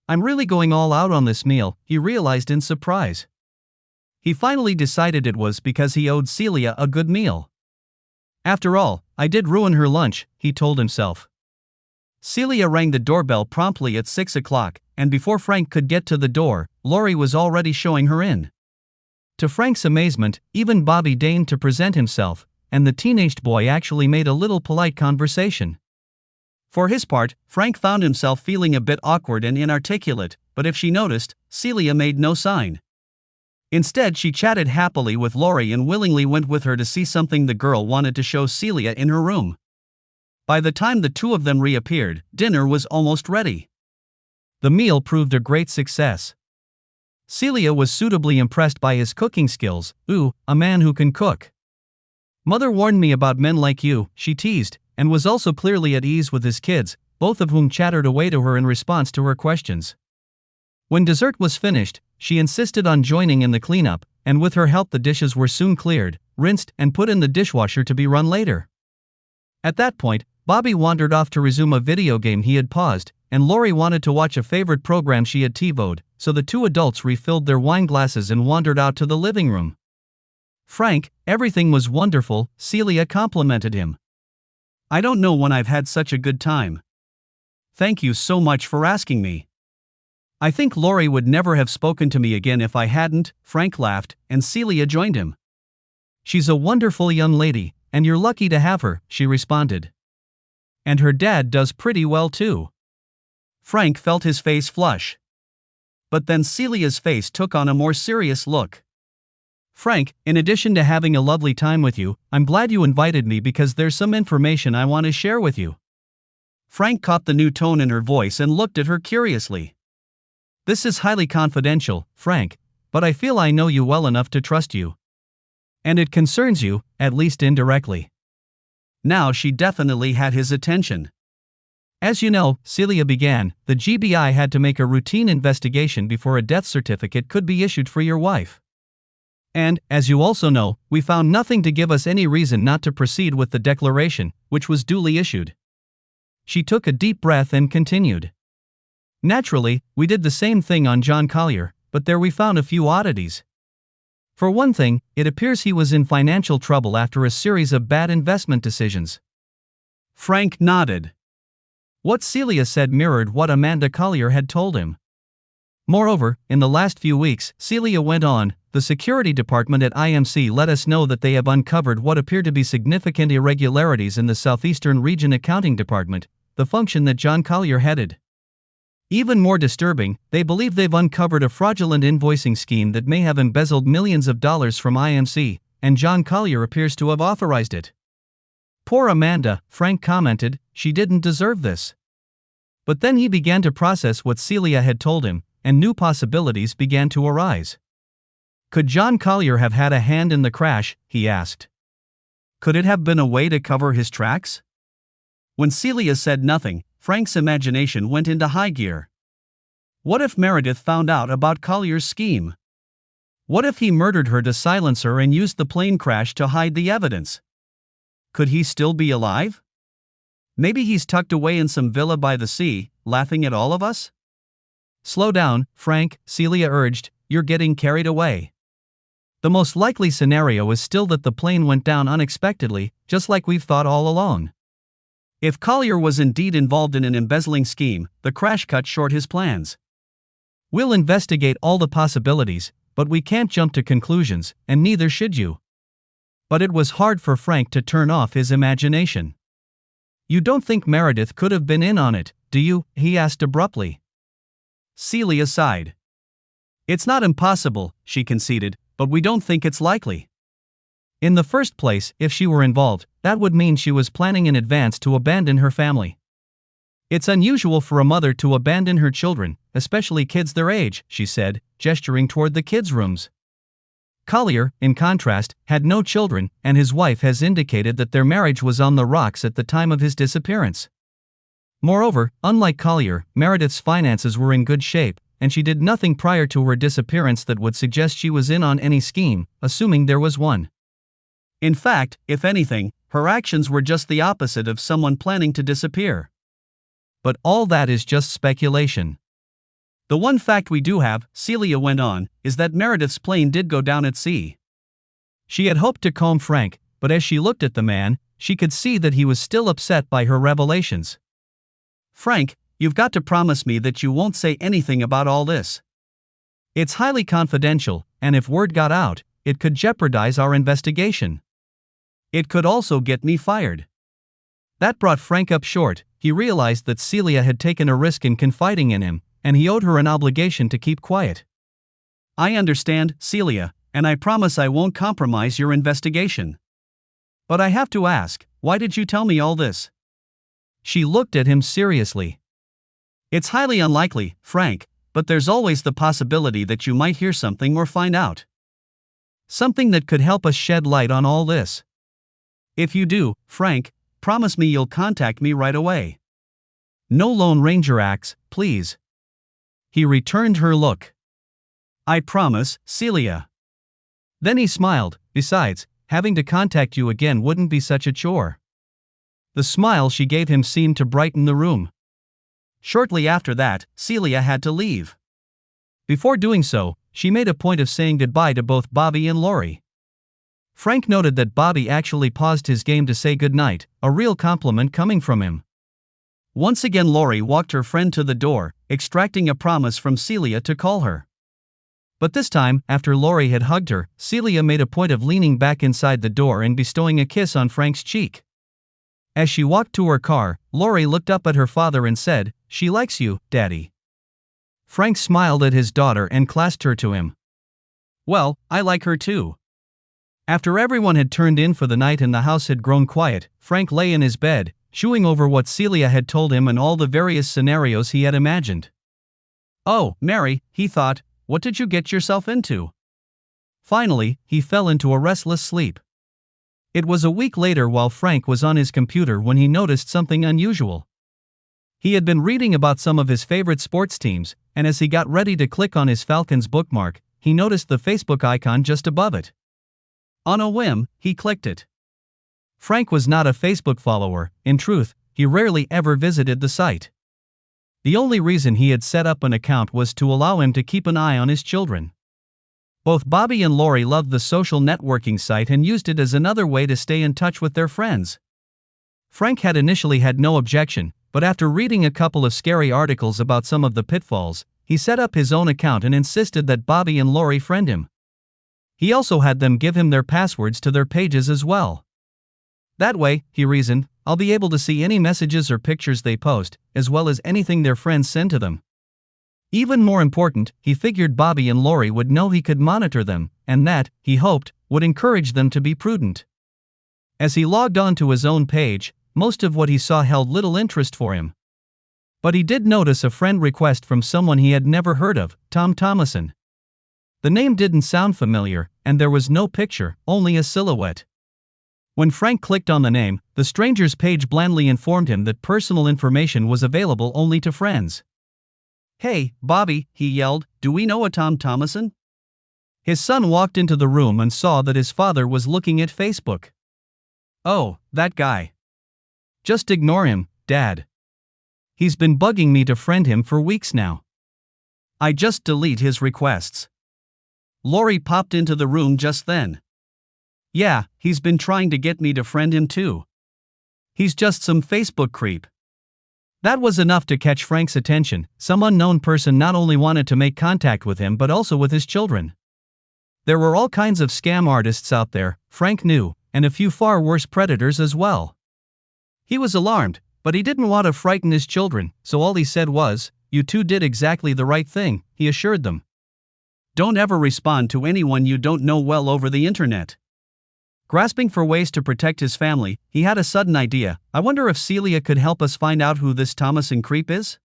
I'm really going all out on this meal, he realized in surprise. He finally decided it was because he owed Celia a good meal. After all, I did ruin her lunch, he told himself. Celia rang the doorbell promptly at 6 o'clock, and before Frank could get to the door, Lori was already showing her in. To Frank's amazement, even Bobby deigned to present himself, and the teenaged boy actually made a little polite conversation. For his part, Frank found himself feeling a bit awkward and inarticulate, but if she noticed, Celia made no sign. Instead, she chatted happily with Lori and willingly went with her to see something the girl wanted to show Celia in her room. By the time the two of them reappeared, dinner was almost ready. The meal proved a great success. Celia was suitably impressed by his cooking skills. "Ooh, a man who can cook. Mother warned me about men like you," she teased, and was also clearly at ease with his kids, both of whom chattered away to her in response to her questions. When dessert was finished, she insisted on joining in the cleanup, and with her help the dishes were soon cleared, rinsed, and put in the dishwasher to be run later. At that point, Bobby wandered off to resume a video game he had paused, and Lori wanted to watch a favorite program she had TiVoed, so the two adults refilled their wine glasses and wandered out to the living room. "Frank, everything was wonderful," Celia complimented him. "I don't know when I've had such a good time. Thank you so much for asking me. I think Lori would never have spoken to me again if I hadn't," Frank laughed, and Celia joined him. "She's a wonderful young lady, and you're lucky to have her," she responded. "And her dad does pretty well too." Frank felt his face flush. But then Celia's face took on a more serious look. "Frank, in addition to having a lovely time with you, I'm glad you invited me because there's some information I want to share with you." Frank caught the new tone in her voice and looked at her curiously. "This is highly confidential, Frank, but I feel I know you well enough to trust you. And it concerns you, at least indirectly." Now she definitely had his attention. "As you know," Celia began, "the GBI had to make a routine investigation before a death certificate could be issued for your wife. And, as you also know, we found nothing to give us any reason not to proceed with the declaration, which was duly issued." She took a deep breath and continued. "Naturally, we did the same thing on John Collier, but there we found a few oddities. For one thing, it appears he was in financial trouble after a series of bad investment decisions." Frank nodded. What Celia said mirrored what Amanda Collier had told him. "Moreover, in the last few weeks," Celia went on, "the security department at IMC let us know that they have uncovered what appear to be significant irregularities in the Southeastern Region Accounting Department, the function that John Collier headed. Even more disturbing, they believe they've uncovered a fraudulent invoicing scheme that may have embezzled millions of dollars from IMC, and John Collier appears to have authorized it." "Poor Amanda," Frank commented, "she didn't deserve this." But then he began to process what Celia had told him, and new possibilities began to arise. Could John Collier have had a hand in the crash, he asked. Could it have been a way to cover his tracks? When Celia said nothing, Frank's imagination went into high gear. What if Meredith found out about Collier's scheme? What if he murdered her to silence her and used the plane crash to hide the evidence? Could he still be alive? Maybe he's tucked away in some villa by the sea, laughing at all of us? "Slow down, Frank," Celia urged, "you're getting carried away. The most likely scenario is still that the plane went down unexpectedly, just like we've thought all along. If Collier was indeed involved in an embezzling scheme, the crash cut short his plans. We'll investigate all the possibilities, but we can't jump to conclusions, and neither should you." But it was hard for Frank to turn off his imagination. "You don't think Meredith could have been in on it, do you?" he asked abruptly. Celia sighed. "It's not impossible," she conceded, "but we don't think it's likely. In the first place, if she were involved, that would mean she was planning in advance to abandon her family. It's unusual for a mother to abandon her children, especially kids their age," she said, gesturing toward the kids' rooms. Collier, in contrast, had no children, and his wife has indicated that their marriage was on the rocks at the time of his disappearance. Moreover, unlike Collier, Meredith's finances were in good shape, and she did nothing prior to her disappearance that would suggest she was in on any scheme, assuming there was one. In fact, if anything, her actions were just the opposite of someone planning to disappear. But all that is just speculation. The one fact we do have, Celia went on, is that Meredith's plane did go down at sea. She had hoped to calm Frank, but as she looked at the man, she could see that he was still upset by her revelations. "Frank, you've got to promise me that you won't say anything about all this. It's highly confidential, and if word got out, it could jeopardize our investigation. It could also get me fired." That brought Frank up short. He realized that Celia had taken a risk in confiding in him, and he owed her an obligation to keep quiet. I understand, Celia, and I promise I won't compromise your investigation. But I have to ask, why did you tell me all this? She looked at him seriously. It's highly unlikely, Frank, but there's always the possibility that you might hear something or find out something that could help us shed light on all this. If you do, Frank, promise me you'll contact me right away. No Lone Ranger acts, please. He returned her look. I promise, Celia. Then he smiled. Besides, having to contact you again wouldn't be such a chore. The smile she gave him seemed to brighten the room. Shortly after that, Celia had to leave. Before doing so, she made a point of saying goodbye to both Bobby and Lori. Frank noted that Bobby actually paused his game to say goodnight, a real compliment coming from him. Once again Lori walked her friend to the door, extracting a promise from Celia to call her. But this time, after Lori had hugged her, Celia made a point of leaning back inside the door and bestowing a kiss on Frank's cheek. As she walked to her car, Lori looked up at her father and said, "She likes you, Daddy." Frank smiled at his daughter and clasped her to him. "Well, I like her too." After everyone had turned in for the night and the house had grown quiet, Frank lay in his bed, chewing over what Celia had told him and all the various scenarios he had imagined. "Oh, Mary," he thought, "what did you get yourself into?" Finally, he fell into a restless sleep. It was a week later while Frank was on his computer when he noticed something unusual. He had been reading about some of his favorite sports teams, and as he got ready to click on his Falcons bookmark, he noticed the Facebook icon just above it. On a whim, he clicked it. Frank was not a Facebook follower. In truth, he rarely ever visited the site. The only reason he had set up an account was to allow him to keep an eye on his children. Both Bobby and Lori loved the social networking site and used it as another way to stay in touch with their friends. Frank had initially had no objection, but after reading a couple of scary articles about some of the pitfalls, he set up his own account and insisted that Bobby and Lori friend him. He also had them give him their passwords to their pages as well. That way, he reasoned, I'll be able to see any messages or pictures they post, as well as anything their friends send to them. Even more important, he figured Bobby and Lori would know he could monitor them, and that, he hoped, would encourage them to be prudent. As he logged on to his own page, most of what he saw held little interest for him. But he did notice a friend request from someone he had never heard of, Tom Thomason. The name didn't sound familiar, and there was no picture, only a silhouette. When Frank clicked on the name, the stranger's page blandly informed him that personal information was available only to friends. "Hey, Bobby," he yelled, "do we know a Tom Thomason?" His son walked into the room and saw that his father was looking at Facebook. "Oh, that guy. Just ignore him, Dad. He's been bugging me to friend him for weeks now. I just delete his requests." Lori popped into the room just then. "Yeah, he's been trying to get me to friend him too. He's just some Facebook creep." That was enough to catch Frank's attention. Some unknown person not only wanted to make contact with him but also with his children. There were all kinds of scam artists out there, Frank knew, and a few far worse predators as well. He was alarmed, but he didn't want to frighten his children, so all he said was, "You two did exactly the right thing," he assured them. "Don't ever respond to anyone you don't know well over the internet." Grasping for ways to protect his family, he had a sudden idea. I wonder if Celia could help us find out who this Thomason creep is?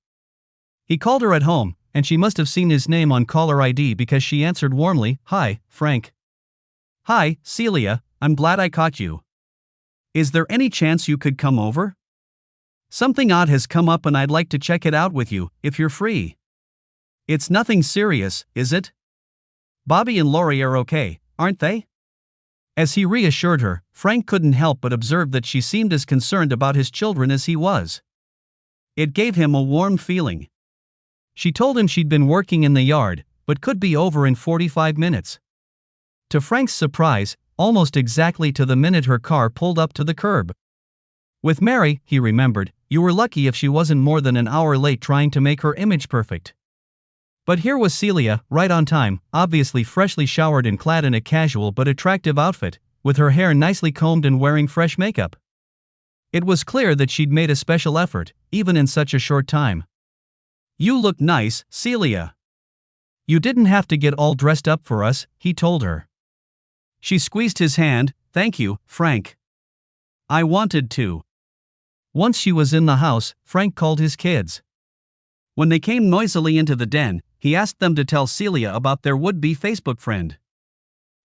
He called her at home, and she must have seen his name on caller ID because she answered warmly, "Hi, Frank." "Hi, Celia, I'm glad I caught you. Is there any chance you could come over? Something odd has come up and I'd like to check it out with you, if you're free." "It's nothing serious, is it? Bobby and Lori are okay, aren't they?" As he reassured her, Frank couldn't help but observe that she seemed as concerned about his children as he was. It gave him a warm feeling. She told him she'd been working in the yard, but could be over in 45 minutes. To Frank's surprise, almost exactly to the minute her car pulled up to the curb. With Mary, he remembered, you were lucky if she wasn't more than an hour late trying to make her image perfect. But here was Celia, right on time, obviously freshly showered and clad in a casual but attractive outfit, with her hair nicely combed and wearing fresh makeup. It was clear that she'd made a special effort, even in such a short time. "You look nice, Celia." You didn't have to get all dressed up for us, he told her. She squeezed his hand. Thank you, Frank. I wanted to. Once she was in the house, Frank called his kids. When they came noisily into the den, he asked them to tell Celia about their would-be Facebook friend.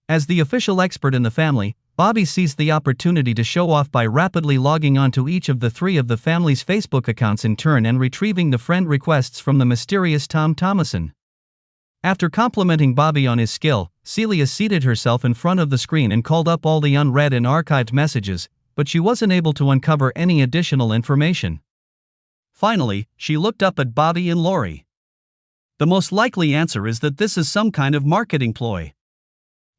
As the official expert in the family, Bobby seized the opportunity to show off by rapidly logging onto each of the three of the family's Facebook accounts in turn and retrieving the friend requests from the mysterious Tom Thomason. After complimenting Bobby on his skill, Celia seated herself in front of the screen and called up all the unread and archived messages, but she wasn't able to uncover any additional information. Finally, she looked up at Bobby and Lori. The most likely answer is that this is some kind of marketing ploy.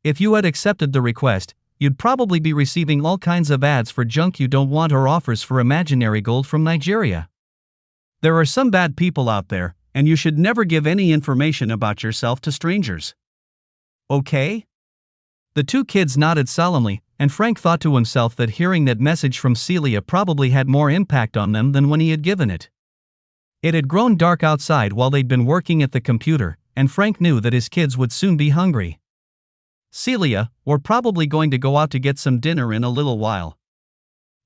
If you had accepted the request, you'd probably be receiving all kinds of ads for junk you don't want or offers for imaginary gold from Nigeria. There are some bad people out there, and you should never give any information about yourself to strangers. Okay? The two kids nodded solemnly, and Frank thought to himself that hearing that message from Celia probably had more impact on them than when he had given it. It had grown dark outside while they'd been working at the computer, and Frank knew that his kids would soon be hungry. Celia, we're probably going to go out to get some dinner in a little while.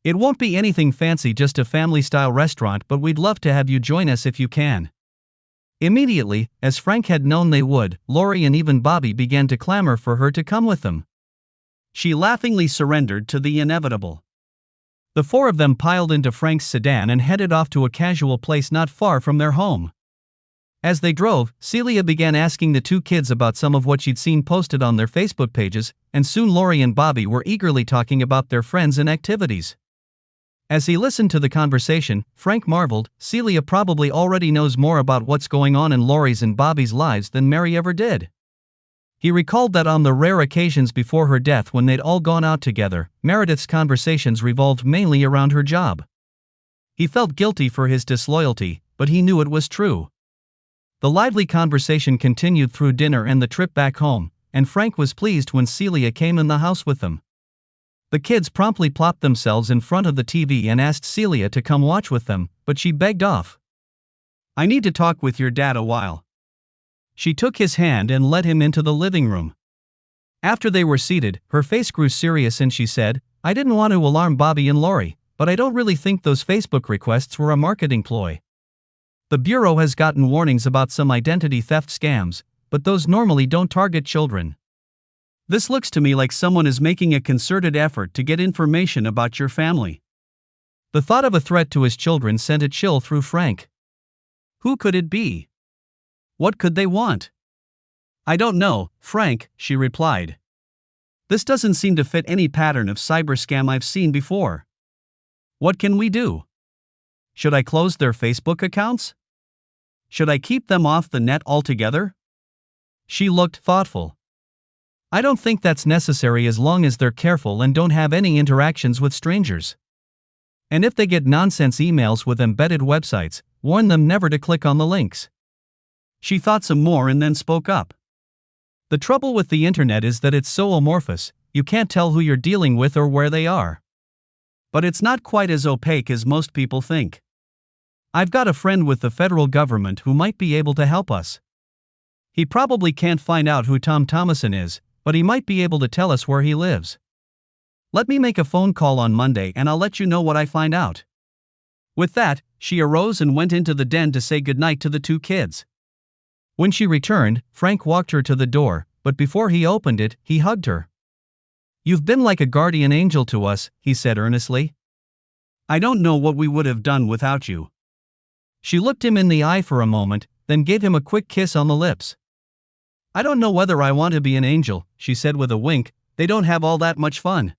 It won't be anything fancy, just a family-style restaurant, but we'd love to have you join us if you can. Immediately, as Frank had known they would, Lori and even Bobby began to clamor for her to come with them. She laughingly surrendered to the inevitable. The four of them piled into Frank's sedan and headed off to a casual place not far from their home. As they drove, Celia began asking the two kids about some of what she'd seen posted on their Facebook pages, and soon Lori and Bobby were eagerly talking about their friends and activities. As he listened to the conversation, Frank marveled, Celia probably already knows more about what's going on in Lori's and Bobby's lives than Mary ever did. He recalled that on the rare occasions before her death when they'd all gone out together, Meredith's conversations revolved mainly around her job. He felt guilty for his disloyalty, but he knew it was true. The lively conversation continued through dinner and the trip back home, and Frank was pleased when Celia came in the house with them. The kids promptly plopped themselves in front of the TV and asked Celia to come watch with them, but she begged off. I need to talk with your dad a while. She took his hand and led him into the living room. After they were seated, her face grew serious and she said, I didn't want to alarm Bobby and Lori, but I don't really think those Facebook requests were a marketing ploy. The Bureau has gotten warnings about some identity theft scams, but those normally don't target children. This looks to me like someone is making a concerted effort to get information about your family. The thought of a threat to his children sent a chill through Frank. Who could it be? What could they want? I don't know, Frank, she replied. This doesn't seem to fit any pattern of cyber scam I've seen before. What can we do? Should I close their Facebook accounts? Should I keep them off the net altogether? She looked thoughtful. I don't think that's necessary as long as they're careful and don't have any interactions with strangers. And if they get nonsense emails with embedded websites, warn them never to click on the links. She thought some more and then spoke up. The trouble with the internet is that it's so amorphous, you can't tell who you're dealing with or where they are. But it's not quite as opaque as most people think. I've got a friend with the federal government who might be able to help us. He probably can't find out who Tom Thomason is, but he might be able to tell us where he lives. Let me make a phone call on Monday and I'll let you know what I find out. With that, she arose and went into the den to say goodnight to the two kids. When she returned, Frank walked her to the door, but before he opened it, he hugged her. You've been like a guardian angel to us, he said earnestly. I don't know what we would have done without you. She looked him in the eye for a moment, then gave him a quick kiss on the lips. I don't know whether I want to be an angel, she said with a wink, they don't have all that much fun.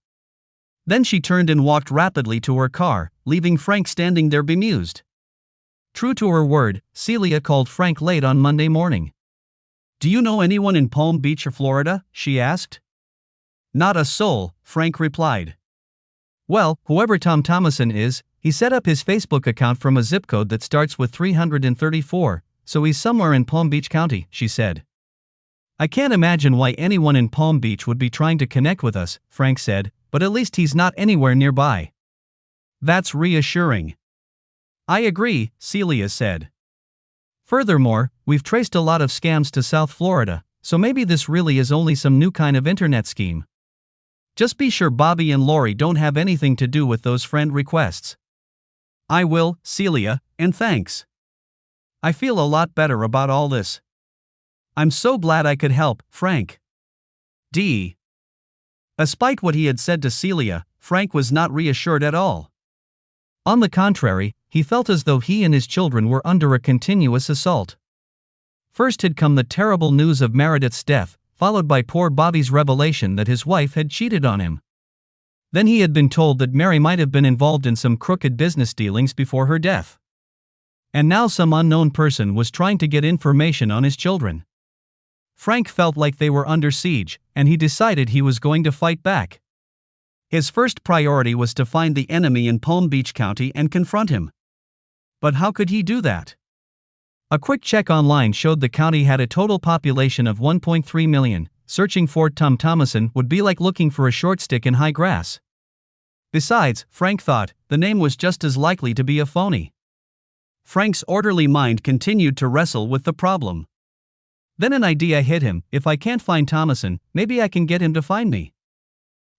Then she turned and walked rapidly to her car, leaving Frank standing there bemused. True to her word, Celia called Frank late on Monday morning. Do you know anyone in Palm Beach, Florida? She asked. Not a soul, Frank replied. Well, whoever Tom Thomason is, he set up his Facebook account from a zip code that starts with 334, so he's somewhere in Palm Beach County, she said. I can't imagine why anyone in Palm Beach would be trying to connect with us, Frank said, but at least he's not anywhere nearby. That's reassuring. I agree, Celia said. Furthermore, we've traced a lot of scams to South Florida, so maybe this really is only some new kind of internet scheme. Just be sure Bobby and Lori don't have anything to do with those friend requests. I will, Celia, and thanks. I feel a lot better about all this. I'm so glad I could help, Frank. D. Despite what he had said to Celia, Frank was not reassured at all. On the contrary, he felt as though he and his children were under a continuous assault. First had come the terrible news of Meredith's death, followed by poor Bobby's revelation that his wife had cheated on him. Then he had been told that Mary might have been involved in some crooked business dealings before her death. And now some unknown person was trying to get information on his children. Frank felt like they were under siege, and he decided he was going to fight back. His first priority was to find the enemy in Palm Beach County and confront him. But how could he do that? A quick check online showed the county had a total population of 1.3 million. Searching for Tom Thomason would be like looking for a short stick in high grass. Besides, Frank thought, the name was just as likely to be a phony. Frank's orderly mind continued to wrestle with the problem. Then an idea hit him: if I can't find Thomason, maybe I can get him to find me.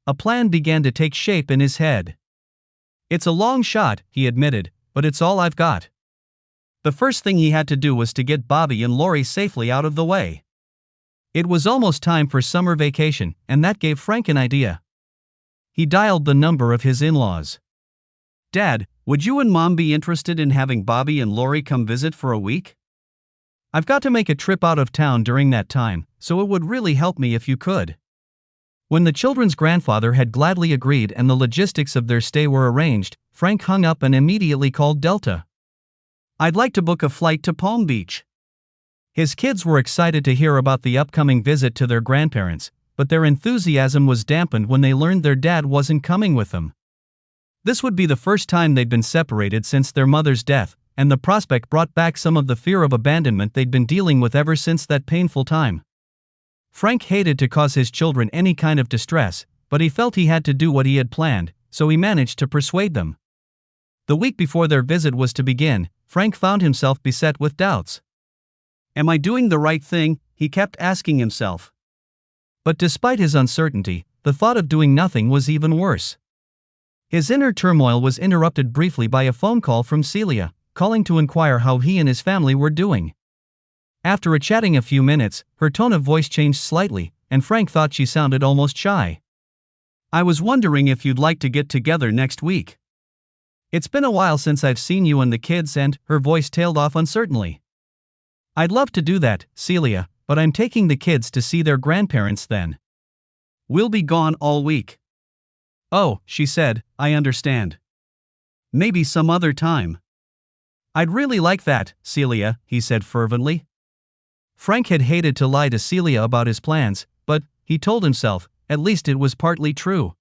A plan began to take shape in his head. It's a long shot, he admitted, but it's all I've got. The first thing he had to do was to get Bobby and Lori safely out of the way. It was almost time for summer vacation, and that gave Frank an idea. He dialed the number of his in-laws. Dad, would you and Mom be interested in having Bobby and Lori come visit for a week? I've got to make a trip out of town during that time, so it would really help me if you could. When the children's grandfather had gladly agreed and the logistics of their stay were arranged, Frank hung up and immediately called Delta. I'd like to book a flight to Palm Beach. His kids were excited to hear about the upcoming visit to their grandparents, but their enthusiasm was dampened when they learned their dad wasn't coming with them. This would be the first time they'd been separated since their mother's death, and the prospect brought back some of the fear of abandonment they'd been dealing with ever since that painful time. Frank hated to cause his children any kind of distress, but he felt he had to do what he had planned, so he managed to persuade them. The week before their visit was to begin, Frank found himself beset with doubts. Am I doing the right thing? He kept asking himself. But despite his uncertainty, the thought of doing nothing was even worse. His inner turmoil was interrupted briefly by a phone call from Celia, calling to inquire how he and his family were doing. After chatting a few minutes, her tone of voice changed slightly, and Frank thought she sounded almost shy. I was wondering if you'd like to get together next week. It's been a while since I've seen you and the kids, and her voice tailed off uncertainly. I'd love to do that, Celia, but I'm taking the kids to see their grandparents then. We'll be gone all week. Oh, she said, I understand. Maybe some other time. I'd really like that, Celia, he said fervently. Frank had hated to lie to Celia about his plans, but, he told himself, at least it was partly true.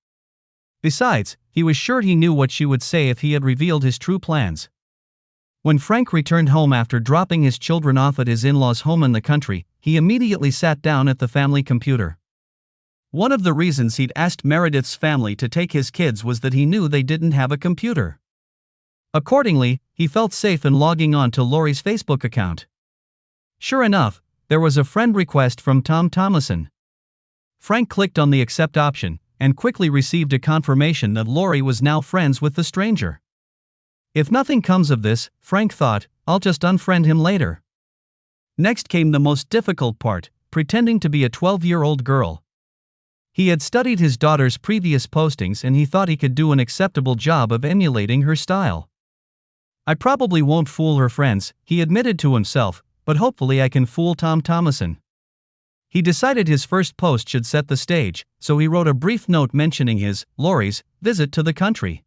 Besides, he was sure he knew what she would say if he had revealed his true plans. When Frank returned home after dropping his children off at his in-laws' home in the country, he immediately sat down at the family computer. One of the reasons he'd asked Meredith's family to take his kids was that he knew they didn't have a computer. Accordingly, he felt safe in logging on to Lori's Facebook account. Sure enough, there was a friend request from Tom Thomason. Frank clicked on the accept option, and quickly received a confirmation that Lori was now friends with the stranger. If nothing comes of this, Frank thought, I'll just unfriend him later. Next came the most difficult part, pretending to be a 12-year-old girl. He had studied his daughter's previous postings and he thought he could do an acceptable job of emulating her style. I probably won't fool her friends, he admitted to himself, but hopefully I can fool Tom Thomason. He decided his first post should set the stage, so he wrote a brief note mentioning his, Lori's, visit to the country.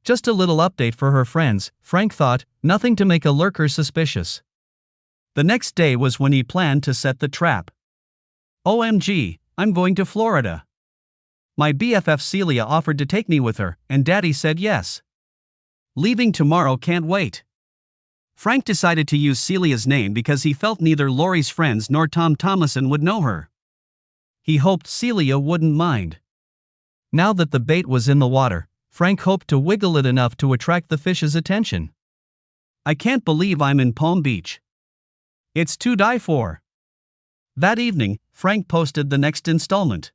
Just a little update for her friends, Frank thought, nothing to make a lurker suspicious. The next day was when he planned to set the trap. OMG, I'm going to Florida. My BFF Celia offered to take me with her, and Daddy said yes. Leaving tomorrow, can't wait. Frank decided to use Celia's name because he felt neither Lori's friends nor Tom Thomason would know her. He hoped Celia wouldn't mind. Now that the bait was in the water, Frank hoped to wiggle it enough to attract the fish's attention. I can't believe I'm in Palm Beach. It's to die for. That evening, Frank posted the next installment.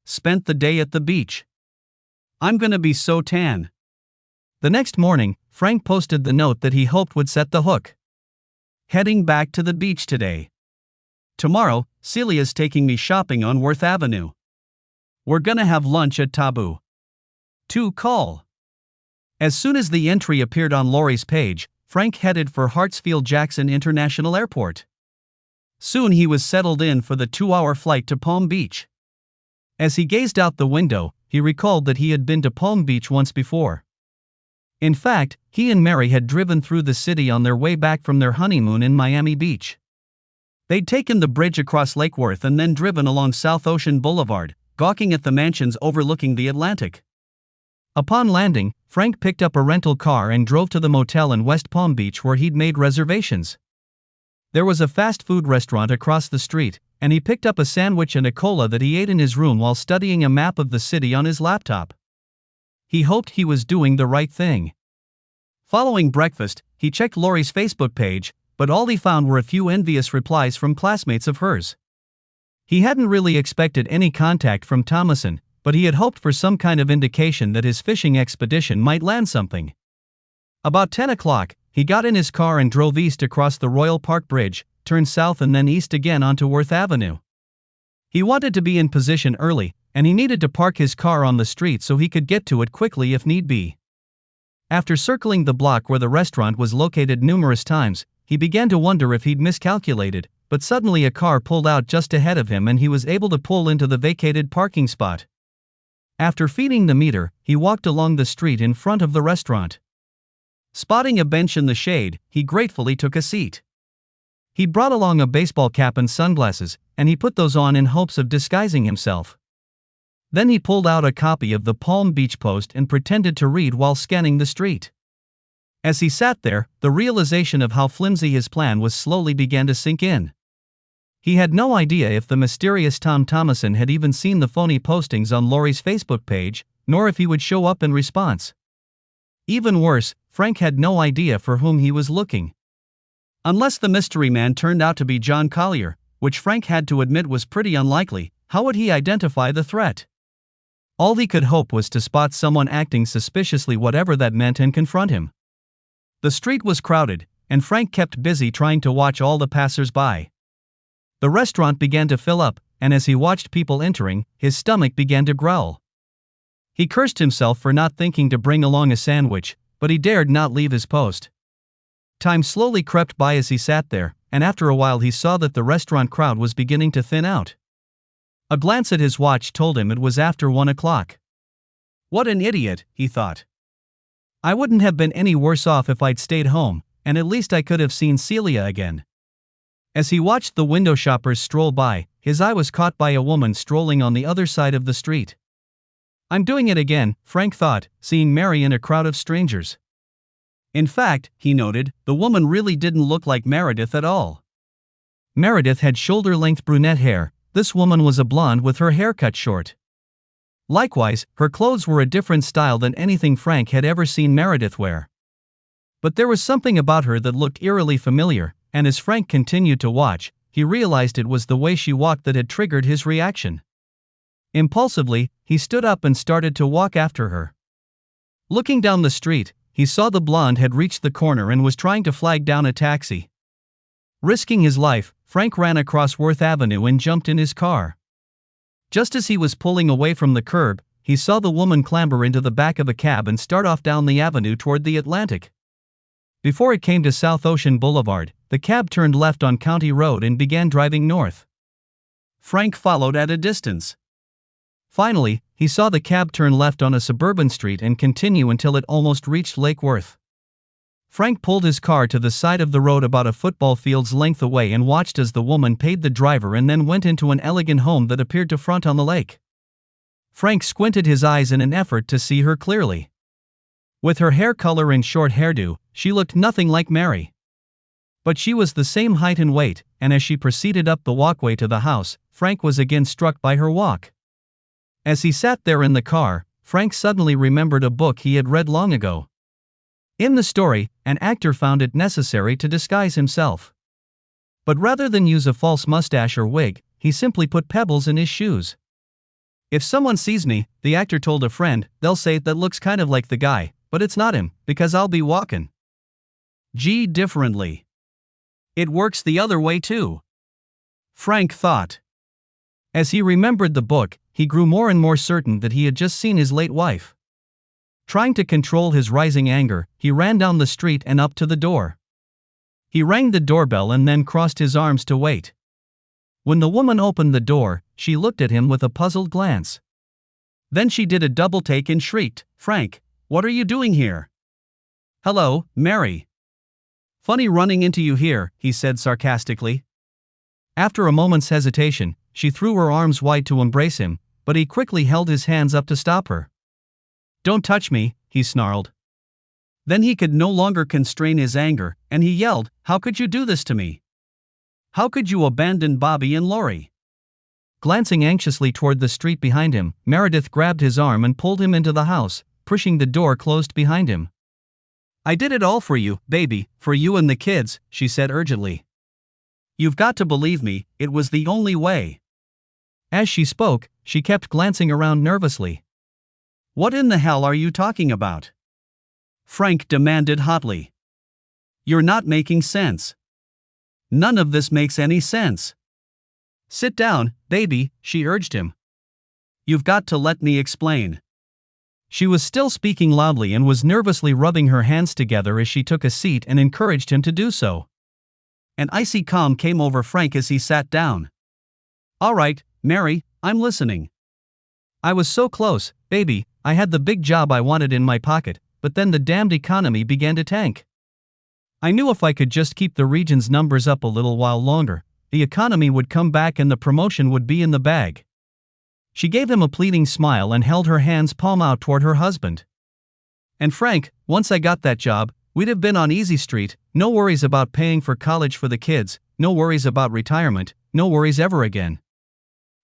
Spent the day at the beach. I'm gonna be so tan. The next morning, Frank posted the note that he hoped would set the hook. Heading back to the beach today. Tomorrow, Celia's taking me shopping on Worth Avenue. We're gonna have lunch at Taboo. To call. As soon as the entry appeared on Lori's page, Frank headed for Hartsfield-Jackson International Airport. Soon he was settled in for the 2-hour flight to Palm Beach. As he gazed out the window, he recalled that he had been to Palm Beach once before. In fact, he and Mary had driven through the city on their way back from their honeymoon in Miami Beach. They'd taken the bridge across Lake Worth and then driven along South Ocean Boulevard, gawking at the mansions overlooking the Atlantic. Upon landing, Frank picked up a rental car and drove to the motel in West Palm Beach where he'd made reservations. There was a fast food restaurant across the street, and he picked up a sandwich and a cola that he ate in his room while studying a map of the city on his laptop. He hoped he was doing the right thing. Following breakfast, he checked Lori's Facebook page, but all he found were a few envious replies from classmates of hers. He hadn't really expected any contact from Thomason, but he had hoped for some kind of indication that his fishing expedition might land something. About 10 o'clock, he got in his car and drove east across the Royal Park Bridge, turned south and then east again onto Worth Avenue. He wanted to be in position early, and he needed to park his car on the street so he could get to it quickly if need be. After circling the block where the restaurant was located numerous times, he began to wonder if he'd miscalculated, but suddenly a car pulled out just ahead of him and he was able to pull into the vacated parking spot. After feeding the meter, he walked along the street in front of the restaurant. Spotting a bench in the shade, he gratefully took a seat. He brought along a baseball cap and sunglasses, and he put those on in hopes of disguising himself. Then he pulled out a copy of the Palm Beach Post and pretended to read while scanning the street. As he sat there, the realization of how flimsy his plan was slowly began to sink in. He had no idea if the mysterious Tom Thomason had even seen the phony postings on Lori's Facebook page, nor if he would show up in response. Even worse, Frank had no idea for whom he was looking. Unless the mystery man turned out to be John Collier, which Frank had to admit was pretty unlikely, how would he identify the threat? All he could hope was to spot someone acting suspiciously, whatever that meant, and confront him. The street was crowded, and Frank kept busy trying to watch all the passers-by. The restaurant began to fill up, and as he watched people entering, his stomach began to growl. He cursed himself for not thinking to bring along a sandwich, but he dared not leave his post. Time slowly crept by as he sat there, and after a while he saw that the restaurant crowd was beginning to thin out. A glance at his watch told him it was after 1 o'clock. What an idiot, he thought. I wouldn't have been any worse off if I'd stayed home, and at least I could have seen Celia again. As he watched the window shoppers stroll by, his eye was caught by a woman strolling on the other side of the street. I'm doing it again, Frank thought, seeing Mary in a crowd of strangers. In fact, he noted, the woman really didn't look like Meredith at all. Meredith had shoulder-length brunette hair. This woman was a blonde with her hair cut short. Likewise, her clothes were a different style than anything Frank had ever seen Meredith wear. But there was something about her that looked eerily familiar, and as Frank continued to watch, he realized it was the way she walked that had triggered his reaction. Impulsively, he stood up and started to walk after her. Looking down the street, he saw the blonde had reached the corner and was trying to flag down a taxi. Risking his life, Frank ran across Worth Avenue and jumped in his car. Just as he was pulling away from the curb, he saw the woman clamber into the back of a cab and start off down the avenue toward the Atlantic. Before it came to South Ocean Boulevard, the cab turned left on County Road and began driving north. Frank followed at a distance. Finally, he saw the cab turn left on a suburban street and continue until it almost reached Lake Worth. Frank pulled his car to the side of the road about a football field's length away and watched as the woman paid the driver and then went into an elegant home that appeared to front on the lake. Frank squinted his eyes in an effort to see her clearly. With her hair color and short hairdo, she looked nothing like Mary. But she was the same height and weight, and as she proceeded up the walkway to the house, Frank was again struck by her walk. As he sat there in the car, Frank suddenly remembered a book he had read long ago. In the story, an actor found it necessary to disguise himself. But rather than use a false mustache or wig, he simply put pebbles in his shoes. If someone sees me, the actor told a friend, they'll say that looks kind of like the guy, but it's not him, because I'll be walking differently. It works the other way too, Frank thought. As he remembered the book, he grew more and more certain that he had just seen his late wife. Trying to control his rising anger, he ran down the street and up to the door. He rang the doorbell and then crossed his arms to wait. When the woman opened the door, she looked at him with a puzzled glance. Then she did a double take and shrieked, "Frank, what are you doing here?" "Hello, Mary." "Funny running into you here," he said sarcastically. After a moment's hesitation, she threw her arms wide to embrace him, but he quickly held his hands up to stop her. "Don't touch me," he snarled. Then he could no longer constrain his anger, and he yelled, "How could you do this to me? How could you abandon Bobby and Lori?" Glancing anxiously toward the street behind him, Meredith grabbed his arm and pulled him into the house, pushing the door closed behind him. "I did it all for you, baby, for you and the kids," she said urgently. "You've got to believe me, it was the only way." As she spoke, she kept glancing around nervously. "What in the hell are you talking about?" Frank demanded hotly. "You're not making sense. None of this makes any sense." "Sit down, baby," she urged him. "You've got to let me explain." She was still speaking loudly and was nervously rubbing her hands together as she took a seat and encouraged him to do so. An icy calm came over Frank as he sat down. "All right, Mary, I'm listening." "I was so close, baby, I had the big job I wanted in my pocket, but then the damned economy began to tank. I knew if I could just keep the region's numbers up a little while longer, the economy would come back and the promotion would be in the bag." She gave him a pleading smile and held her hands palm out toward her husband. "And Frank, once I got that job, we'd have been on easy street, no worries about paying for college for the kids, no worries about retirement, no worries ever again."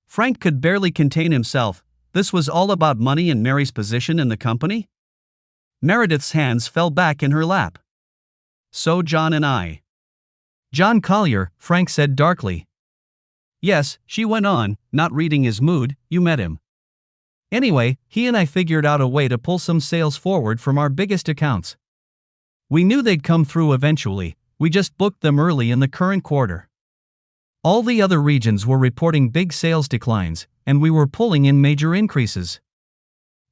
Frank could barely contain himself. This was all about money and Mary's position in the company? Meredith's hands fell back in her lap. "So John and I." "John Collier," Frank said darkly. "Yes," she went on, not reading his mood, "you met him. Anyway, he and I figured out a way to pull some sales forward from our biggest accounts. We knew they'd come through eventually, we just booked them early in the current quarter. All the other regions were reporting big sales declines, and we were pulling in major increases.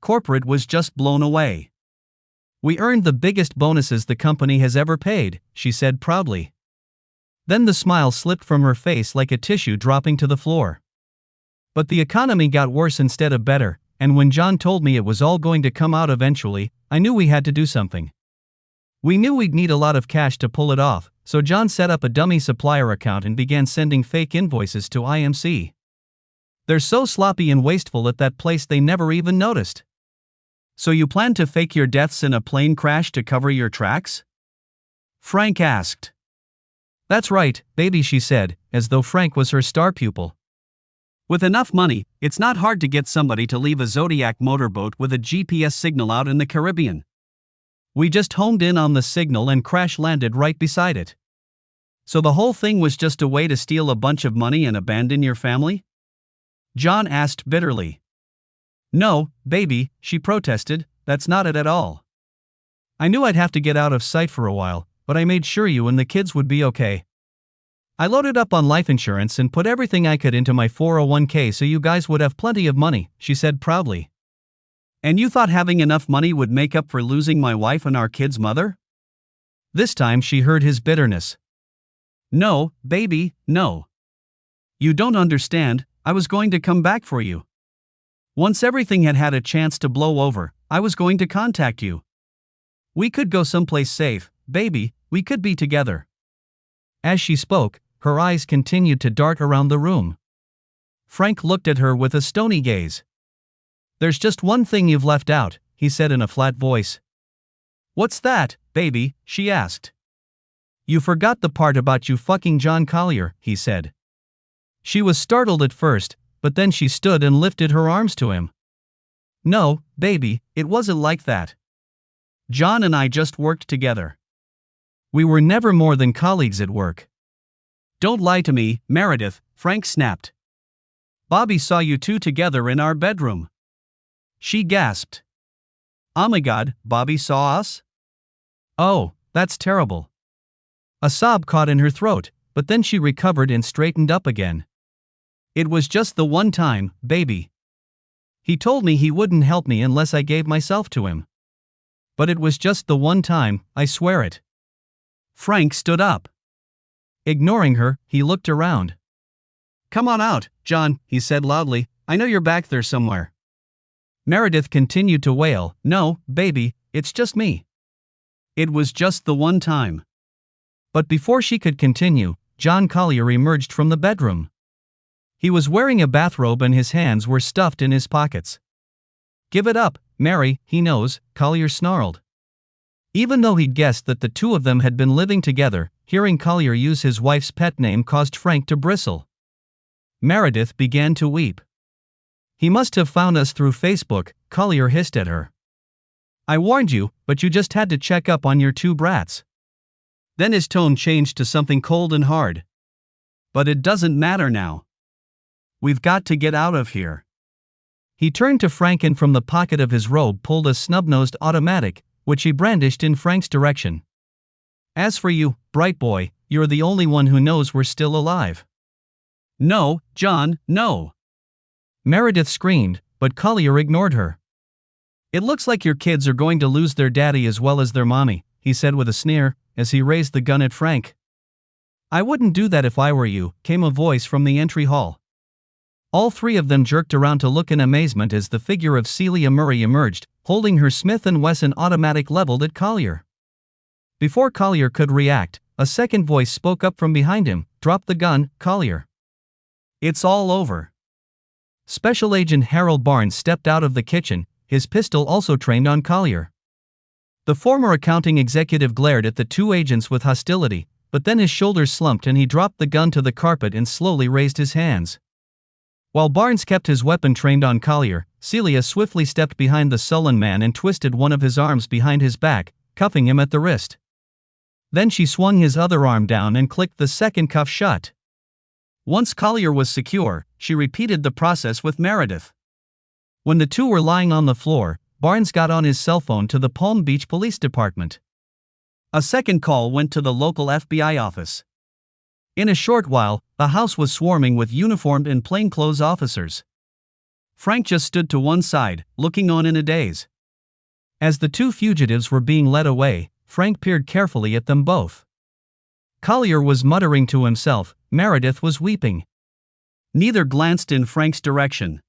Corporate was just blown away. We earned the biggest bonuses the company has ever paid," she said proudly. Then the smile slipped from her face like a tissue dropping to the floor. "But the economy got worse instead of better, and when John told me it was all going to come out eventually, I knew we had to do something. We knew we'd need a lot of cash to pull it off, so John set up a dummy supplier account and began sending fake invoices to IMC. They're so sloppy and wasteful at that place they never even noticed." "So you plan to fake your deaths in a plane crash to cover your tracks?" Frank asked. "That's right, baby," she said, as though Frank was her star pupil. "With enough money, it's not hard to get somebody to leave a Zodiac motorboat with a GPS signal out in the Caribbean. We just homed in on the signal and crash landed right beside it. So the whole thing was just a way to steal a bunch of money and abandon your family?" John asked bitterly. "No, baby," she protested, "that's not it at all. I knew I'd have to get out of sight for a while, but I made sure you and the kids would be okay. I loaded up on life insurance and put everything I could into my 401k so you guys would have plenty of money," she said proudly. "And you thought having enough money would make up for losing my wife and our kids' mother?" This time she heard his bitterness. "No, baby, no. You don't understand, I was going to come back for you. Once everything had had a chance to blow over, I was going to contact you. We could go someplace safe, baby, we could be together." As she spoke, her eyes continued to dart around the room. Frank looked at her with a stony gaze. "There's just one thing you've left out," he said in a flat voice. "What's that, baby?" she asked. "You forgot the part about you fucking John Collier," he said. She was startled at first, but then she stood and lifted her arms to him. "No, baby, it wasn't like that. John and I just worked together. We were never more than colleagues at work. "Don't lie to me, Meredith," Frank snapped. "Bobby saw you two together in our bedroom." She gasped. "Oh my God, Bobby saw us?" "Oh, that's terrible." A sob caught in her throat, but then she recovered and straightened up again. "It was just the one time, baby. He told me he wouldn't help me unless I gave myself to him. But it was just the one time, I swear it." Frank stood up. Ignoring her, he looked around. "Come on out, John," he said loudly. "I know you're back there somewhere." Meredith continued to wail, "No, baby, it's just me. It was just the one time." But before she could continue, John Collier emerged from the bedroom. He was wearing a bathrobe and his hands were stuffed in his pockets. "Give it up, Mary, he knows," Collier snarled. Even though he'd guessed that the two of them had been living together, hearing Collier use his wife's pet name caused Frank to bristle. Meredith began to weep. "He must have found us through Facebook," Collier hissed at her. "I warned you, but you just had to check up on your two brats." Then his tone changed to something cold and hard. "But it doesn't matter now. We've got to get out of here." He turned to Frank and from the pocket of his robe pulled a snub-nosed automatic, which he brandished in Frank's direction. "As for you, bright boy, you're the only one who knows we're still alive." "No, John, no!" Meredith screamed, but Collier ignored her. "It looks like your kids are going to lose their daddy as well as their mommy," he said with a sneer, as he raised the gun at Frank. "I wouldn't do that if I were you," came a voice from the entry hall. All three of them jerked around to look in amazement as the figure of Celia Murray emerged, holding her Smith & Wesson automatic leveled at Collier. Before Collier could react, a second voice spoke up from behind him, "Drop the gun, Collier. It's all over." Special Agent Harold Barnes stepped out of the kitchen, his pistol also trained on Collier. The former accounting executive glared at the two agents with hostility, but then his shoulders slumped and he dropped the gun to the carpet and slowly raised his hands. While Barnes kept his weapon trained on Collier, Celia swiftly stepped behind the sullen man and twisted one of his arms behind his back, cuffing him at the wrist. Then she swung his other arm down and clicked the second cuff shut. Once Collier was secure, she repeated the process with Meredith. When the two were lying on the floor, Barnes got on his cell phone to the Palm Beach Police Department. A second call went to the local FBI office. In a short while, the house was swarming with uniformed and plainclothes officers. Frank just stood to one side, looking on in a daze. As the two fugitives were being led away, Frank peered carefully at them both. Collier was muttering to himself, Meredith was weeping. Neither glanced in Frank's direction.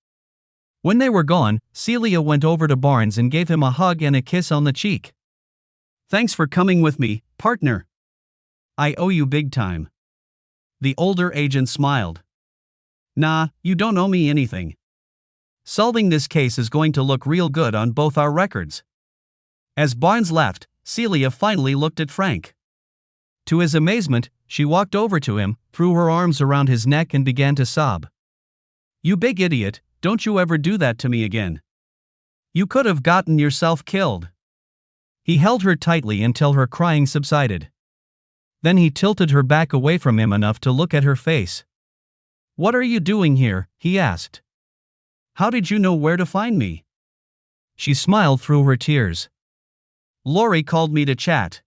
When they were gone, Celia went over to Barnes and gave him a hug and a kiss on the cheek. "Thanks for coming with me, partner. I owe you big time." The older agent smiled. "Nah, you don't owe me anything. Solving this case is going to look real good on both our records." As Barnes left, Celia finally looked at Frank. To his amazement, she walked over to him, threw her arms around his neck and began to sob. "You big idiot, don't you ever do that to me again. You could have gotten yourself killed." He held her tightly until her crying subsided. Then he tilted her back away from him enough to look at her face. "What are you doing here?" he asked. "How did you know where to find me?" She smiled through her tears. "Lori called me to chat.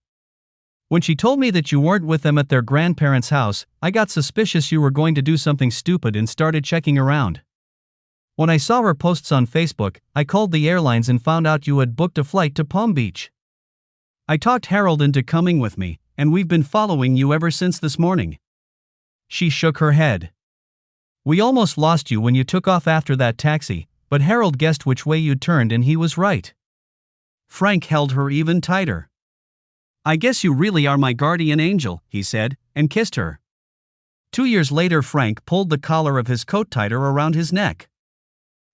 When she told me that you weren't with them at their grandparents' house, I got suspicious you were going to do something stupid and started checking around. When I saw her posts on Facebook, I called the airlines and found out you had booked a flight to Palm Beach. I talked Harold into coming with me, and we've been following you ever since this morning." She shook her head. "We almost lost you when you took off after that taxi, but Harold guessed which way you turned and he was right." Frank held her even tighter. "I guess you really are my guardian angel," he said, and kissed her. 2 years later, Frank pulled the collar of his coat tighter around his neck.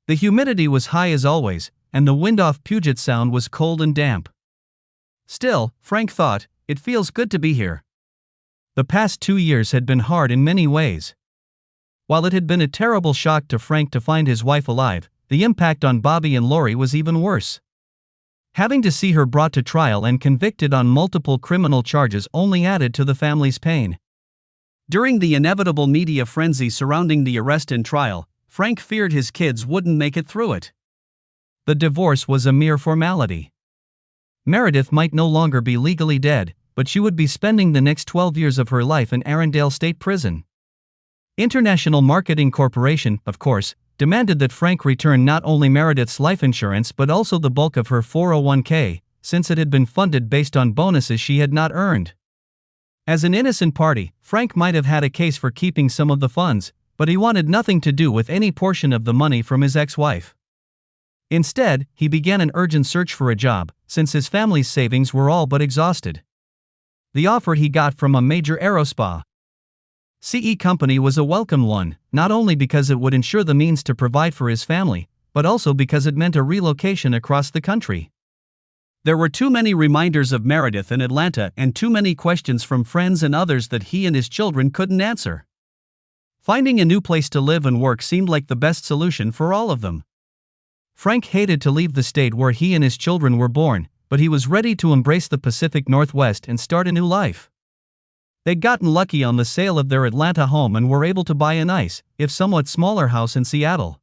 The humidity was high as always, and the wind off Puget Sound was cold and damp. Still, Frank thought, it feels good to be here. The past 2 years had been hard in many ways. While it had been a terrible shock to Frank to find his wife alive, the impact on Bobby and Lori was even worse. Having to see her brought to trial and convicted on multiple criminal charges only added to the family's pain. During the inevitable media frenzy surrounding the arrest and trial, Frank feared his kids wouldn't make it through it. The divorce was a mere formality. Meredith might no longer be legally dead, but she would be spending the next 12 years of her life in Arendelle State Prison. International Marketing Corporation, of course, demanded that Frank return not only Meredith's life insurance but also the bulk of her 401k, since it had been funded based on bonuses she had not earned. As an innocent party, Frank might have had a case for keeping some of the funds, but he wanted nothing to do with any portion of the money from his ex-wife. Instead, he began an urgent search for a job, since his family's savings were all but exhausted. The offer he got from a major aerospa CE company was a welcome one, not only because it would ensure the means to provide for his family, but also because it meant a relocation across the country. There were too many reminders of Meredith in Atlanta and too many questions from friends and others that he and his children couldn't answer. Finding a new place to live and work seemed like the best solution for all of them. Frank hated to leave the state where he and his children were born, but he was ready to embrace the Pacific Northwest and start a new life. They'd gotten lucky on the sale of their Atlanta home and were able to buy a nice, if somewhat smaller house in Seattle.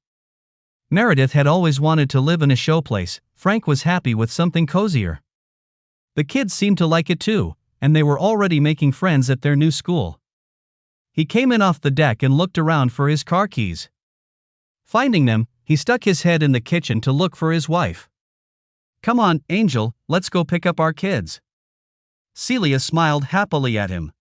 Meredith had always wanted to live in a showplace. Frank was happy with something cozier. The kids seemed to like it too, and they were already making friends at their new school. He came in off the deck and looked around for his car keys. Finding them, he stuck his head in the kitchen to look for his wife. "Come on, Angel, let's go pick up our kids." Celia smiled happily at him.